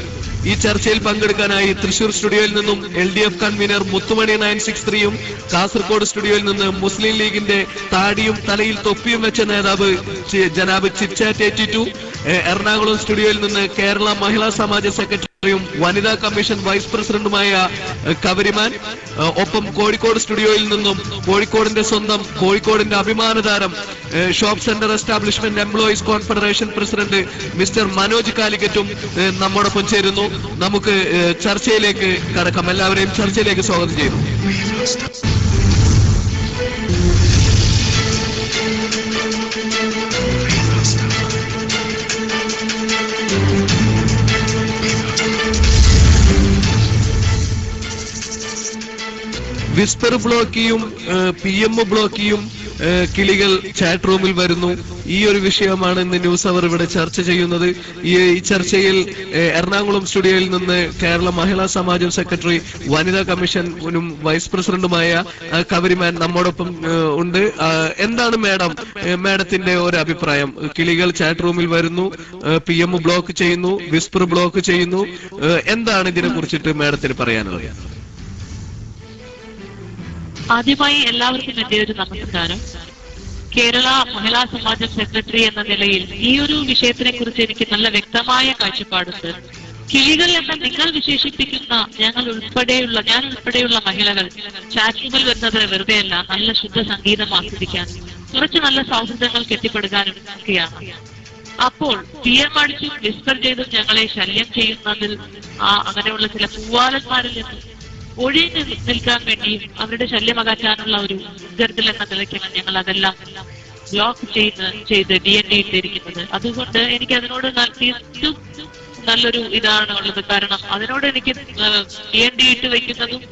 ഈ ചർച്ചയിൽ പങ്കെടുക്കാനായി തൃശൂർ സ്റ്റുഡിയോയിൽ നിന്നും LDF കൺവീനർ മുത്തുമണി 963യും കാസർഗോഡ് സ്റ്റുഡിയോയിൽ നിന്ന് മുസ്ലിം ലീഗിന്റെ താടിയും തലയിൽ തൊപ്പിയും വെച്ച നേതാവ് ജനാബ് ചിറ്റ്ചാറ്റ് ഏറ്റിറ്റു, എറണാകുളം സ്റ്റുഡിയോയിൽ നിന്ന് കേരള മഹിളാ സമാജ സെക്രട്ടറിയും വനിതാ കമ്മീഷൻ വൈസ് പ്രസിഡന്റുമായ കവരിമാൻ, ഒപ്പം കോഴിക്കോട് സ്റ്റുഡിയോയിൽ നിന്നും കോഴിക്കോടിന്റെ സ്വന്തം കോഴിക്കോടിന്റെ അഭിമാനതാരം shop centre establishment employees confederation president mister Manoj കാലിക്കറ്റും നമ്മോടൊപ്പം ചേരുന്നു. നമുക്ക് ചർച്ചയിലേക്ക് കടക്കാം. എല്ലാവരെയും ചർച്ചയിലേക്ക് സ്വാഗതം ചെയ്യുന്നു. വിസ്പർ ബ്ലോക്കിയും PM ബ്ലോക്കിയും കിളികൾ ചാറ്റ് റൂമിൽ വരുന്നു. ഈ ഒരു വിഷയമാണ് ഇന്ന് ന്യൂസ് അവർ ഇവിടെ ചർച്ച ചെയ്യുന്നത്. ഈ ചർച്ചയിൽ എറണാകുളം സ്റ്റുഡിയോയിൽ നിന്ന് കേരള മഹിളാ സമാജം സെക്രട്ടറി വനിതാ കമ്മീഷനും വൈസ് പ്രസിഡന്റുമായ കവരിമാൻ നമ്മോടൊപ്പം ഉണ്ട്. എന്താണ് മാഡത്തിന്റെ ഒരു അഭിപ്രായം? കിളികൾ ചാറ്റ് റൂമിൽ വരുന്നു, PM ബ്ലോക്ക് ചെയ്യുന്നു, വിസ്പർ ബ്ലോക്ക് ചെയ്യുന്നു. എന്താണ് ഇതിനെ കുറിച്ചിട്ട് മാഡത്തിന് പറയാനുള്ളത്? ആദ്യമായി എല്ലാവർക്കും എന്റെ ഒരു നമസ്കാരം. കേരള മഹിളാ സമാജം സെക്രട്ടറി എന്ന നിലയിൽ ഈ ഒരു വിഷയത്തിനെ കുറിച്ച് എനിക്ക് നല്ല വ്യക്തമായ കാഴ്ചപ്പാടുണ്ട്. കിളികൾ എന്ന് നിങ്ങൾ വിശേഷിപ്പിക്കുന്ന ഞാൻ ഉൾപ്പെടെയുള്ള മഹിളകൾ ചാറ്റ് റൂമിൽ വരുന്നത് വെറുതെയല്ല, നല്ല ശുദ്ധ സംഗീതം ആസ്വദിക്കാനും കുറച്ച് നല്ല സൗഹൃദങ്ങൾ കെട്ടിപ്പടുക്കാനും ഒക്കെയാണ്. അപ്പോൾ PM അടിച്ചും വിസ്പർ ചെയ്തും ഞങ്ങളെ ശല്യം ചെയ്യുന്നതിൽ അങ്ങനെയുള്ള ചില പൂവാലന്മാരിൽ നിന്ന് ഒഴിഞ്ഞു നിൽക്കാൻ വേണ്ടിയും അവരുടെ ശല്യം അകറ്റാനുള്ള ഒരു മുൻകരുതൽ എന്ന നിലയ്ക്കാണ് ഞങ്ങൾ അതെല്ലാം ബ്ലോക്ക് ചെയ്ത് DND ഇട്ടിരിക്കുന്നത്. അതുകൊണ്ട് എനിക്ക് അതിനോട് തീർത്തും നല്ലൊരു ഇതാണ് ഉള്ളത്. കാരണം അതിനോട് എനിക്ക് DND ഇട്ട് വെക്കുന്നതും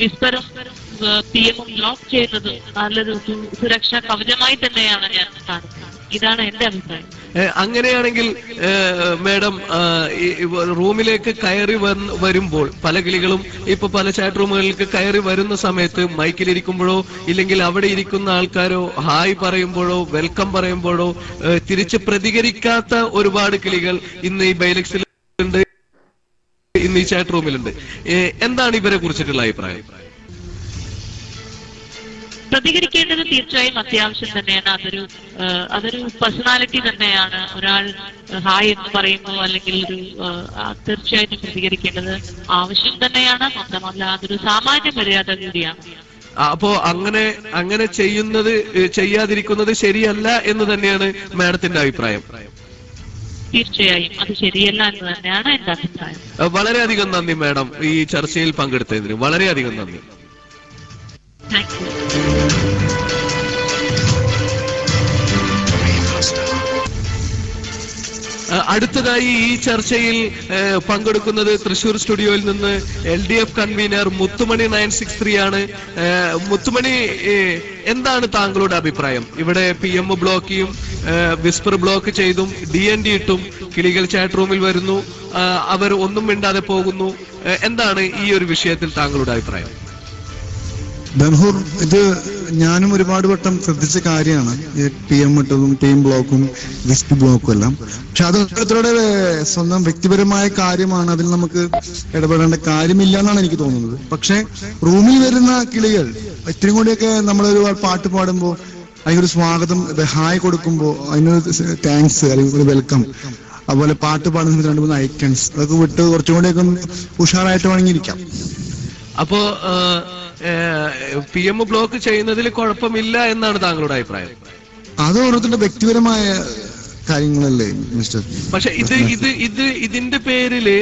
വിസ്പറും PM ബ്ലോക്ക് ചെയ്യുന്നതും നല്ലൊരു സുരക്ഷാ കവചമായി തന്നെയാണ് ഞാൻ കാണുന്നത്. ഇതാണ് എന്റെ അഭിപ്രായം. അങ്ങനെയാണെങ്കിൽ മാഡം, റൂമിലേക്ക് കയറി വരുമ്പോൾ പല കിളികളും ഇപ്പൊ പല ചാറ്റ് റൂമുകളിലേക്ക് കയറി വരുന്ന സമയത്ത് മൈക്കിലിരിക്കുമ്പോഴോ ഇല്ലെങ്കിൽ അവിടെ ഇരിക്കുന്ന ആൾക്കാരോ ഹായ് പറയുമ്പോഴോ വെൽക്കം പറയുമ്പോഴോ തിരിച്ച് പ്രതികരിക്കാത്ത ഒരുപാട് കിളികൾ ഇന്ന് ഈ ബൈലക്സിലുണ്ട്, ഇന്ന് ഈ ചാറ്റ് റൂമിലുണ്ട്. എന്താണ് ഇവരെ കുറിച്ചിട്ടുള്ള അഭിപ്രായം? പ്രതികരിക്കേണ്ടത് തീർച്ചയായും അത്യാവശ്യം തന്നെയാണ്. അതൊരു പേഴ്സണാലിറ്റി തന്നെയാണ്. ഒരാൾ ഹായ് എന്ന് പറയുമ്പോൾ അല്ലെങ്കിൽ തീർച്ചയായിട്ടും പ്രതികരിക്കേണ്ടത് ആവശ്യം തന്നെയാണ്. മാത്രമല്ല അതൊരു സാമാന്യ മര്യാദ കൂടിയാണ്. അപ്പോ അങ്ങനെ ചെയ്യാതിരിക്കുന്നത് ശരിയല്ല എന്ന് തന്നെയാണ് മാഡത്തിന്റെ അഭിപ്രായം? തീർച്ചയായും അത് ശരിയല്ല എന്ന് തന്നെയാണ് എന്റെ അഭിപ്രായം. വളരെയധികം നന്ദി മാഡം, ഈ ചർച്ചയിൽ പങ്കെടുത്തതിന് വളരെയധികം നന്ദി. Thank you. അടുത്തതായി ഈ ചർച്ചയിൽ പങ്കെടുക്കുന്നത് തൃശൂർ സ്റ്റുഡിയോയിൽ നിന്ന് LDF കൺവീനർ മുത്തുമണി 963 ആണ്. മുത്തുമണി, എന്താണ് താങ്കളുടെ അഭിപ്രായം? ഇവിടെ PM ബ്ലോക്കിയും വിസ്പർ ബ്ലോക്ക് ചെയ്തും DND ഇട്ടും കിളികൾ ചാറ്റ് റൂമിൽ വരുന്നു, അവർ ഒന്നും മിണ്ടാതെ പോകുന്നു. എന്താണ് ഈ ഒരു വിഷയത്തിൽ താങ്കളുടെ അഭിപ്രായം? ബൻഹൂർ, ഇത് ഞാനും ഒരുപാട് വട്ടം ശ്രദ്ധിച്ച കാര്യമാണ്. PM ഇട്ടതും PM ബ്ലോക്കും വിസ്പർ ബ്ലോക്കും എല്ലാം. പക്ഷെ അത് ഓരോരുത്തരുടെ സ്വന്തം വ്യക്തിപരമായ കാര്യമാണ്, അതിൽ നമുക്ക് ഇടപെടേണ്ട കാര്യമില്ല എന്നാണ് എനിക്ക് തോന്നുന്നത്. പക്ഷെ റൂമിൽ വരുന്ന കിളികൾ ഇത്തിരി കൂടിയൊക്കെ നമ്മളൊരു പാട്ട് പാടുമ്പോൾ അതിനൊരു സ്വാഗതം, ഹായ് കൊടുക്കുമ്പോൾ അതിനൊരു താങ്ക്സ് അല്ലെങ്കിൽ ഒരു വെൽക്കം, അതുപോലെ പാട്ട് പാടുന്ന 2-3 ഐക്കൺസ് അതൊക്കെ വിട്ട് കുറച്ചും കൂടിയൊക്കെ ഉഷാറായിട്ട് വേണമെങ്കിരിക്കാം. അപ്പോ PM ബ്ലോക്ക് ചെയ്യുന്നതിൽ കുഴപ്പമില്ല എന്നാണ് താങ്കളുടെ അഭിപ്രായം? അത് ഓരോരുത്തരുടെ വ്യക്തിപരമായ കാര്യങ്ങളല്ലേ മിസ്റ്റർ. പക്ഷെ ഇതിന്റെ പേരില്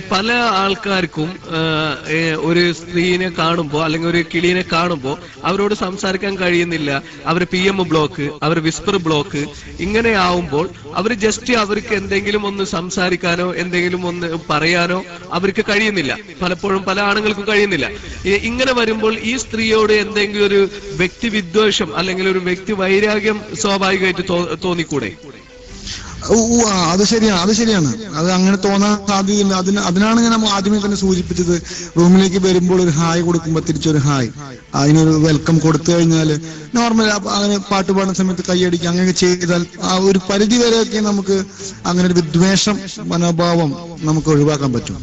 പല ആൾക്കാർക്കും ഒരു സ്ത്രീനെ കാണുമ്പോ അല്ലെങ്കിൽ ഒരു കിളിയെ കാണുമ്പോ അവരോട് സംസാരിക്കാൻ കഴിയുന്നില്ല. അവർ PM ബ്ലോക്ക്, അവർ വിസ്പർ ബ്ലോക്ക്, ഇങ്ങനെ ആവുമ്പോൾ അവർ ജസ്റ്റ് അവർക്ക് എന്തെങ്കിലും ഒന്ന് സംസാരിക്കാനോ എന്തെങ്കിലും ഒന്ന് പറയാനോ അവർക്ക് കഴിയുന്നില്ല. പലപ്പോഴും പല ആണുങ്ങൾക്കും കഴിയുന്നില്ല. ഇങ്ങനെ വരുമ്പോൾ ഈ സ്ത്രീയോട് എന്തെങ്കിലും ഒരു വ്യക്തി വിദ്വേഷം അല്ലെങ്കിൽ ഒരു വ്യക്തി വൈരാഗ്യം സ്വാഭാവികമായിട്ട് തോന്നിക്കൂടെ? അത് ശരിയാണ്. അത് അങ്ങനെ തോന്നാൻ സാധ്യതയില്ല. അതിനാണ് ഞാൻ ആദ്യമേ തന്നെ സൂചിപ്പിച്ചത്. റൂമിലേക്ക് വരുമ്പോൾ ഒരു ഹായ് കൊടുക്കുമ്പോൾ തിരിച്ചൊരു ഹായ്, അതിനൊരു വെൽക്കം കൊടുത്തു കഴിഞ്ഞാൽ നോർമൽ അങ്ങനെ പാട്ട് പാടുന്ന സമയത്ത് കൈയടിക്കുക അങ്ങനെയൊക്കെ ചെയ്താൽ ആ ഒരു പരിധി വരെയൊക്കെ നമുക്ക് അങ്ങനെ ഒരു വിദ്വേഷം മനോഭാവം നമുക്ക് ഒഴിവാക്കാൻ പറ്റും.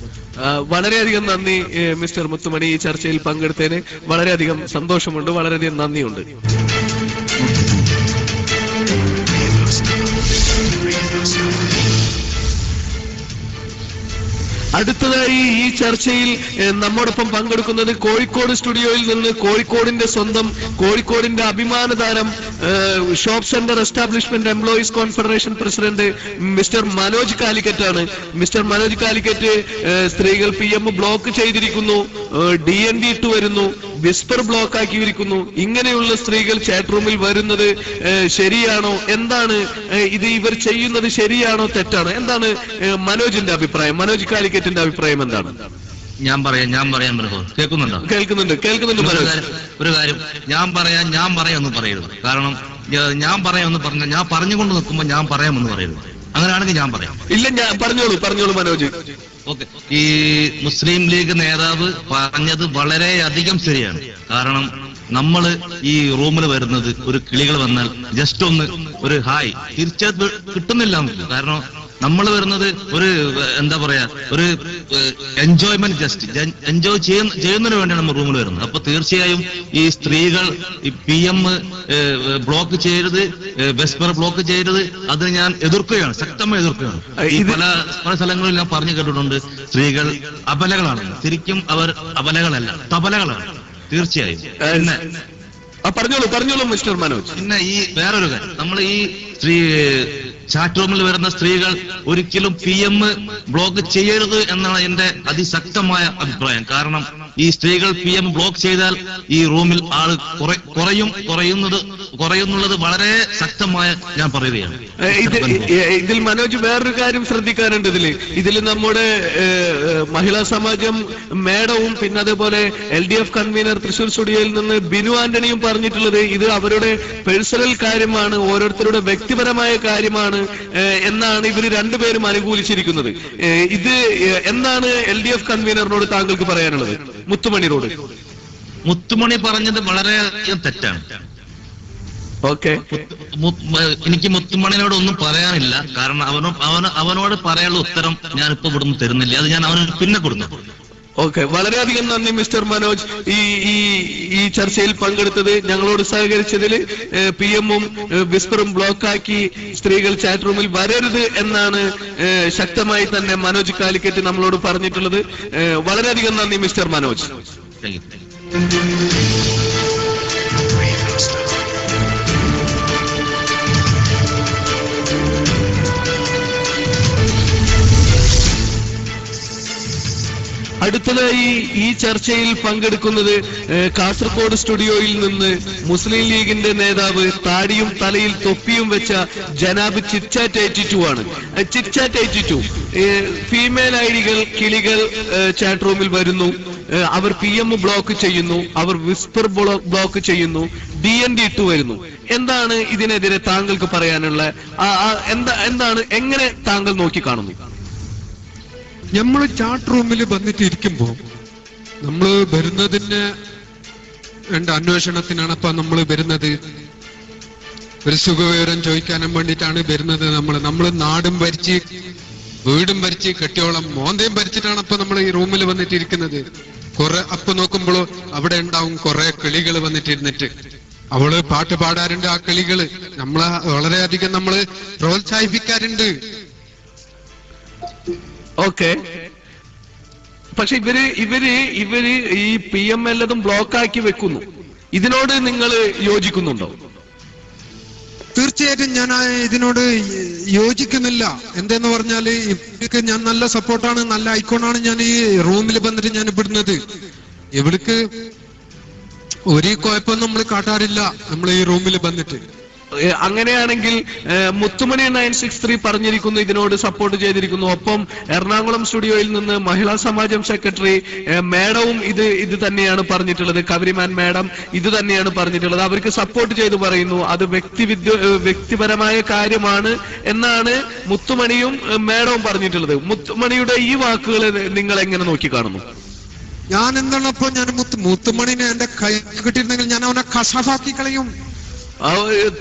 വളരെയധികം നന്ദി മിസ്റ്റർ മുത്തുമണി. ഈ ചർച്ചയിൽ പങ്കെടുത്തതിന് വളരെയധികം സന്തോഷമുണ്ട്, വളരെയധികം നന്ദിയുണ്ട്. അടുത്തതായി ഈ ചർച്ചയിൽ നമ്മോടൊപ്പം പങ്കെടുക്കുന്നത് കോഴിക്കോട് സ്റ്റുഡിയോയിൽ നിന്ന് കോഴിക്കോടിന്റെ സ്വന്തം, കോഴിക്കോടിന്റെ അഭിമാന താരം, shop centre establishment employees confederation president mister Manoj Calicut ആണ്. മിസ്റ്റർ മനോജ് കാലിക്കറ്റ് സ്ത്രീകൾ PM ബ്ലോക്ക് ചെയ്തിരിക്കുന്നു, DND ഇട്ട് വരുന്നു, വിസ്പർ ബ്ലോക്ക് ആക്കിയിരിക്കുന്നു. ഇങ്ങനെയുള്ള സ്ത്രീകൾ ചാറ്റ് റൂമിൽ വരുന്നത് ശരിയാണോ? എന്താണ് ഇത്? ഇവർ ചെയ്യുന്നത് ശരിയാണോ തെറ്റാണോ? എന്താണ് മനോജിന്റെ അഭിപ്രായം? മനോജ് കാലിക്കറ്റിന്റെ അഭിപ്രായം എന്താണ്? ഞാൻ പറയാൻ കേൾക്കുന്നുണ്ടോ? കേൾക്കുന്നുണ്ട് മനോജ്. ഒരു കാര്യം ഞാൻ പറയാമെന്ന് പറയരുത്. കാരണം ഞാൻ പറയാമെന്ന് പറഞ്ഞാൽ ഞാൻ പറഞ്ഞുകൊണ്ട് നിൽക്കുമ്പോൾ ഞാൻ പറയാമെന്ന് പറയരുത്. അങ്ങനെയാണെങ്കിൽ ഞാൻ പറയാം. ഇല്ല, ഞാൻ പറഞ്ഞോളൂ മനോജ്. ഓക്കെ. ഈ മുസ്ലിം ലീഗ് നേതാവ് പറഞ്ഞത് വളരെയധികം ശരിയാണ്. കാരണം നമ്മള് ഈ റൂമിൽ വരുന്നത് ഒരു കിളികൾ വന്നാൽ ജസ്റ്റ് ഒന്ന് ഒരു ഹായ് തിരിച്ചു കിട്ടുന്നില്ല നമുക്ക്. കാരണം നമ്മൾ വരുന്നത് ഒരു എന്താ പറയാ ഒരു എൻജോയ്മെന്റ്, ജസ്റ്റ് എൻജോയ് ചെയ്യുന്നതിന് വേണ്ടിയാണ് നമ്മൾ റൂമിൽ വരുന്നത്. അപ്പൊ തീർച്ചയായും ഈ സ്ത്രീകൾ ഈ PM ബ്ലോക്ക് ചെയ്യരുത്, വെസ്പർ ബ്ലോക്ക് ചെയ്യരുത്, അത് ഞാൻ എതിർക്കുകയാണ്, ശക്തമായി എതിർക്കുകയാണ്. ഈ പല സ്ഥലങ്ങളിൽ ഞാൻ പറഞ്ഞു കേട്ടിട്ടുണ്ട് സ്ത്രീകൾ അബലകളാണ്. ശരിക്കും അവർ അബലകളല്ല, തബലകളാണ് തീർച്ചയായും. പിന്നെ പറഞ്ഞോളൂ മിസ്റ്റർ മനോജ്. പിന്നെ ഈ വേറൊരു കാര്യം, നമ്മൾ ഈ ചാറ്റ് റൂമിൽ വരുന്ന സ്ത്രീകൾ ഒരിക്കലും PM ബ്ലോക്ക് ചെയ്യരുത് എന്നാണ് എന്റെ അതിശക്തമായ അഭിപ്രായം. കാരണം ഈ സ്ത്രീകൾ PM ബ്ലോക്ക് ചെയ്താൽ ഈ റൂമിൽ ആള് കുറയുന്നുള്ളത് വളരെ ശക്തമായ ഞാൻ പറയുകയാണ്. ഇതിൽ മനോജ് വേറൊരു കാര്യം ശ്രദ്ധിക്കാനുണ്ട്. ഇതിൽ നമ്മുടെ മഹിളാ സമാജം മേഡവും പിന്നെ അതേപോലെ LDF കൺവീനർ തൃശൂർ സ്റ്റുഡിയോയിൽ നിന്ന് ബിനു ആന്റണിയും പറഞ്ഞിട്ടുള്ളത് ഇത് അവരുടെ പേഴ്സണൽ കാര്യമാണ്, ഓരോരുത്തരുടെ വ്യക്തിപരമായ കാര്യമാണ് എന്നാണ് ഇവർ രണ്ടുപേരും അനുകൂലിച്ചിരിക്കുന്നത്. ഇത് എന്താണ് LDF കൺവീനറിനോട് താങ്കൾക്ക് പറയാനുള്ളത്? മുത്തുമണി പറഞ്ഞത് വളരെയധികം തെറ്റാണ്. ഓക്കെ, എനിക്ക് മുത്തുമണിനോട് ഒന്നും പറയാനില്ല. കാരണം അവനോട് പറയാനുള്ള ഉത്തരം ഞാനിപ്പോ ഇവിടുന്ന് തരുന്നില്ല. അത് ഞാൻ അവന് പിന്നെ കൊടുത്തു. ഓക്കെ, വളരെയധികം നന്ദി മിസ്റ്റർ മനോജ്. ഈ ചർച്ചയിൽ പങ്കെടുത്തത്, ഞങ്ങളോട് സഹകരിച്ചതിൽ. PM-ഉം വിസ്പറും ബ്ലോക്കാക്കി സ്ത്രീകൾ ചാറ്റ് റൂമിൽ വരരുത് എന്നാണ് ശക്തമായി തന്നെ മനോജ് കാലിക്കറ്റ് നമ്മളോട് പറഞ്ഞിട്ടുള്ളത്. വളരെയധികം നന്ദി മിസ്റ്റർ മനോജ്. അടുത്തതായി ഈ ചർച്ചയിൽ പങ്കെടുക്കുന്നത് കാസർഗോഡ് സ്റ്റുഡിയോയിൽ നിന്ന് മുസ്ലിം ലീഗിന്റെ നേതാവ്, താടിയും തലയിൽ തൊപ്പിയും വെച്ച ജനാബ് ചിറ്റ്ചാറ്റ് 82 ആണ്. ചിറ്റ്ചാറ്റ് 82 ഫീമെയിൽ ഐഡികൾ, കിളികൾ ചാറ്റ് റൂമിൽ വരുന്നു. അവർ PM ബ്ലോക്ക് ചെയ്യുന്നു, അവർ വിസ്പർ ബ്ലോക്ക് ചെയ്യുന്നു, DND ഇട്ട് വരുന്നു. എന്താണ് ഇതിനെതിരെ താങ്കൾക്ക് പറയാനുള്ള? എന്താണ്, എങ്ങനെ താങ്കൾ നോക്കിക്കാണുന്നു? നമ്മൾ ചാറ്റ് റൂമിൽ വന്നിട്ട് ഇരിക്കുമ്പോ നമ്മൾ വരുന്നതിന് അന്വേഷണത്തിനാണ്. അപ്പൊ നമ്മൾ വരുന്നത് ഒരു സുഖവിവരം ചോദിക്കാനും വേണ്ടിയിട്ടാണ് വരുന്നത്. നമ്മൾ നാടും ഭരിച്ച് വീടും ഭരിച്ച് കെട്ടിയോളം മോന്തയും ഭരിച്ചിട്ടാണ് അപ്പൊ നമ്മൾ ഈ റൂമിൽ വന്നിട്ടിരിക്കുന്നത്. അപ്പൊ നോക്കുമ്പോഴോ അവിടെ ഉണ്ടാവും കുറെ കിളികൾ വന്നിട്ടിരുന്നിട്ട് അവള് പാട്ട് പാടാറുണ്ട്. ആ കിളികള് നമ്മളെ വളരെയധികം നമ്മള് പ്രോത്സാഹിപ്പിക്കാറുണ്ട്. ഓക്കെ, പക്ഷെ ഇവര് ഈ PM എല്ലതും ബ്ലോക്ക് ആക്കി വെക്കുന്നു. ഇതിനോട് നിങ്ങൾ യോജിക്കുന്നുണ്ടോ? തീർച്ചയായിട്ടും ഞാൻ ഇതിനോട് യോജിക്കുന്നില്ല. എന്തെന്ന് പറഞ്ഞാല് ഇവർക്ക് ഞാൻ നല്ല സപ്പോർട്ടാണ്, നല്ല ഐക്കോണാണ് ഞാൻ ഈ റൂമിൽ വന്നിട്ട് ഞാൻ ഇവിടുന്നത്. ഇവർക്ക് ഒരു കുഴപ്പം നമ്മൾ കാട്ടാറില്ല നമ്മൾ ഈ റൂമിൽ വന്നിട്ട്. അങ്ങനെയാണെങ്കിൽ മുത്തുമണി 963 പറഞ്ഞിരിക്കുന്നു, ഇതിനോട് സപ്പോർട്ട് ചെയ്തിരിക്കുന്നു. ഒപ്പം എറണാകുളം സ്റ്റുഡിയോയിൽ നിന്ന് മഹിളാ സമാജം സെക്രട്ടറി മേഡവും ഇത് തന്നെയാണ് പറഞ്ഞിട്ടുള്ളത്. കവരിമാൻ മേഡം ഇത് തന്നെയാണ് പറഞ്ഞിട്ടുള്ളത്. അവർക്ക് സപ്പോർട്ട് ചെയ്ത് പറയുന്നു. അത് വ്യക്തിപരമായ കാര്യമാണ് എന്നാണ് മുത്തുമണിയും മേഡവും പറഞ്ഞിട്ടുള്ളത്. മുത്തുമണിയുടെ ഈ വാക്കുകൾ നിങ്ങൾ എങ്ങനെ നോക്കിക്കാണുന്നു? ഞാൻ എന്താണപ്പോ ഞാൻ മുത്തുമണിനെ എന്റെ കൈ കിട്ടിയിരുന്നെങ്കിൽ ഞാൻ അവനെ കസാഫാക്കി കളയും.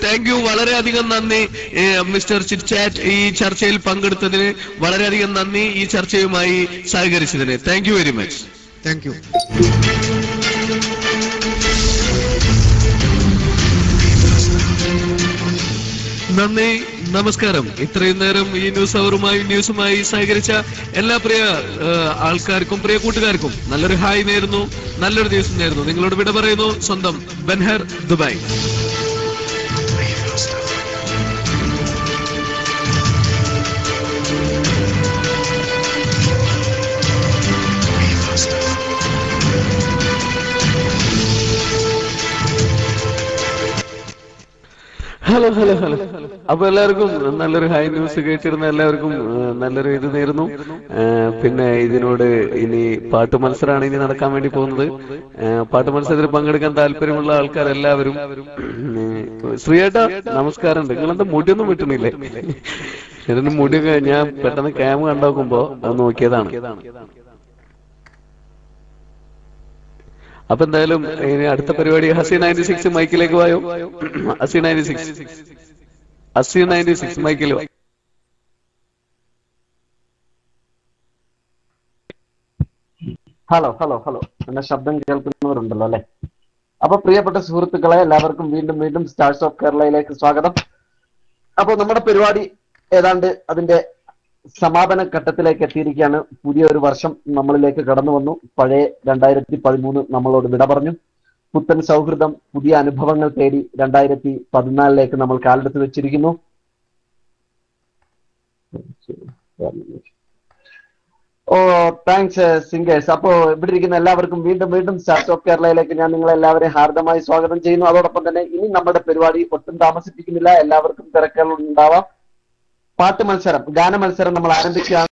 താങ്ക് യു, വളരെയധികം നന്ദി മിസ്റ്റർ ചിറ്റ്ചാറ്റ്. ഈ ചർച്ചയിൽ പങ്കെടുത്തതിന് വളരെയധികം നന്ദി. ഈ ചർച്ചയുമായി സഹകരിച്ചതിന് thank you very much. Thank you. നന്ദി, നമസ്കാരം. ഇത്രയും നേരം ഈ ന്യൂസുമായി സഹകരിച്ച എല്ലാ പ്രിയ ആൾക്കാർക്കും പ്രിയ കൂട്ടുകാർക്കും നല്ലൊരു ഹായ് നേരുന്നു, നല്ലൊരു ദിവസം നേരുന്നു. നിങ്ങളോട് വിട പറയുന്നു സ്വന്തം ബൻഹർ, ദുബായ്. ഹലോ. അപ്പൊ എല്ലാവർക്കും നല്ലൊരു ഹൈ ന്യൂസ് കേട്ടിരുന്ന എല്ലാവർക്കും നല്ലൊരു ഇത് നേരുന്നു. പിന്നെ ഇതിനോട് ഇനി പാട്ട് മത്സരമാണ് ഇനി നടക്കാൻ വേണ്ടി പോകുന്നത്. പാട്ട് മത്സരത്തിൽ പങ്കെടുക്കാൻ താല്പര്യമുള്ള ആൾക്കാരെല്ലാവരും ശ്രീയേട്ടാ നമസ്കാരം. നിങ്ങളെന്താ മുടിയൊന്നും വിട്ടുന്നില്ലേ? ഇതിന്റെ മുടിയൊക്കെ ഞാൻ പെട്ടെന്ന് ക്യാമ കണ്ടോക്കുമ്പോ അത് നോക്കിയതാണ്. അപ്പൊ എന്തായാലും ഇനി അടുത്ത പരിപാടി ഹസി 96 മൈക്കിലേക്ക് വായോ. ഹസി 96 മൈക്കിൽ വാ. ഹലോ. എന്റെ ശബ്ദം കേൾക്കുന്നവരുണ്ടല്ലോ അല്ലെ? അപ്പൊ പ്രിയപ്പെട്ട സുഹൃത്തുക്കളെ, എല്ലാവർക്കും വീണ്ടും സ്റ്റാർസ് ഓഫ് കേരളയിലേക്ക് സ്വാഗതം. അപ്പൊ നമ്മുടെ പരിപാടി ഏതാണ്ട് അതിന്റെ സമാപന ഘട്ടത്തിലേക്ക് എത്തിയിരിക്കുകയാണ്. പുതിയൊരു വർഷം നമ്മളിലേക്ക് കടന്നു വന്നു. പഴയ 2013 നമ്മളോട് വിട പറഞ്ഞു. പുത്തൻ സൗഹൃദം, പുതിയ അനുഭവങ്ങൾ തേടി 2014 നമ്മൾ കാലെടുത്ത് വെച്ചിരിക്കുന്നു. Thanks singers. അപ്പോ ഇവിടെ ഇരിക്കുന്ന എല്ലാവർക്കും വീണ്ടും സ്റ്റാർസ് ഓഫ് കേരളയിലേക്ക് ഞാൻ നിങ്ങളെല്ലാവരെയും ഹാർദമായി സ്വാഗതം ചെയ്യുന്നു. അതോടൊപ്പം തന്നെ ഇനി നമ്മുടെ പരിപാടി ഒട്ടും താമസിപ്പിക്കുന്നില്ല. എല്ലാവർക്കും തിരക്കുകൾ ഉണ്ടാവാം. പാട്ട് മത്സരം, ഗാന മത്സരം നമ്മൾ ആരംഭിക്കുകയാണ്.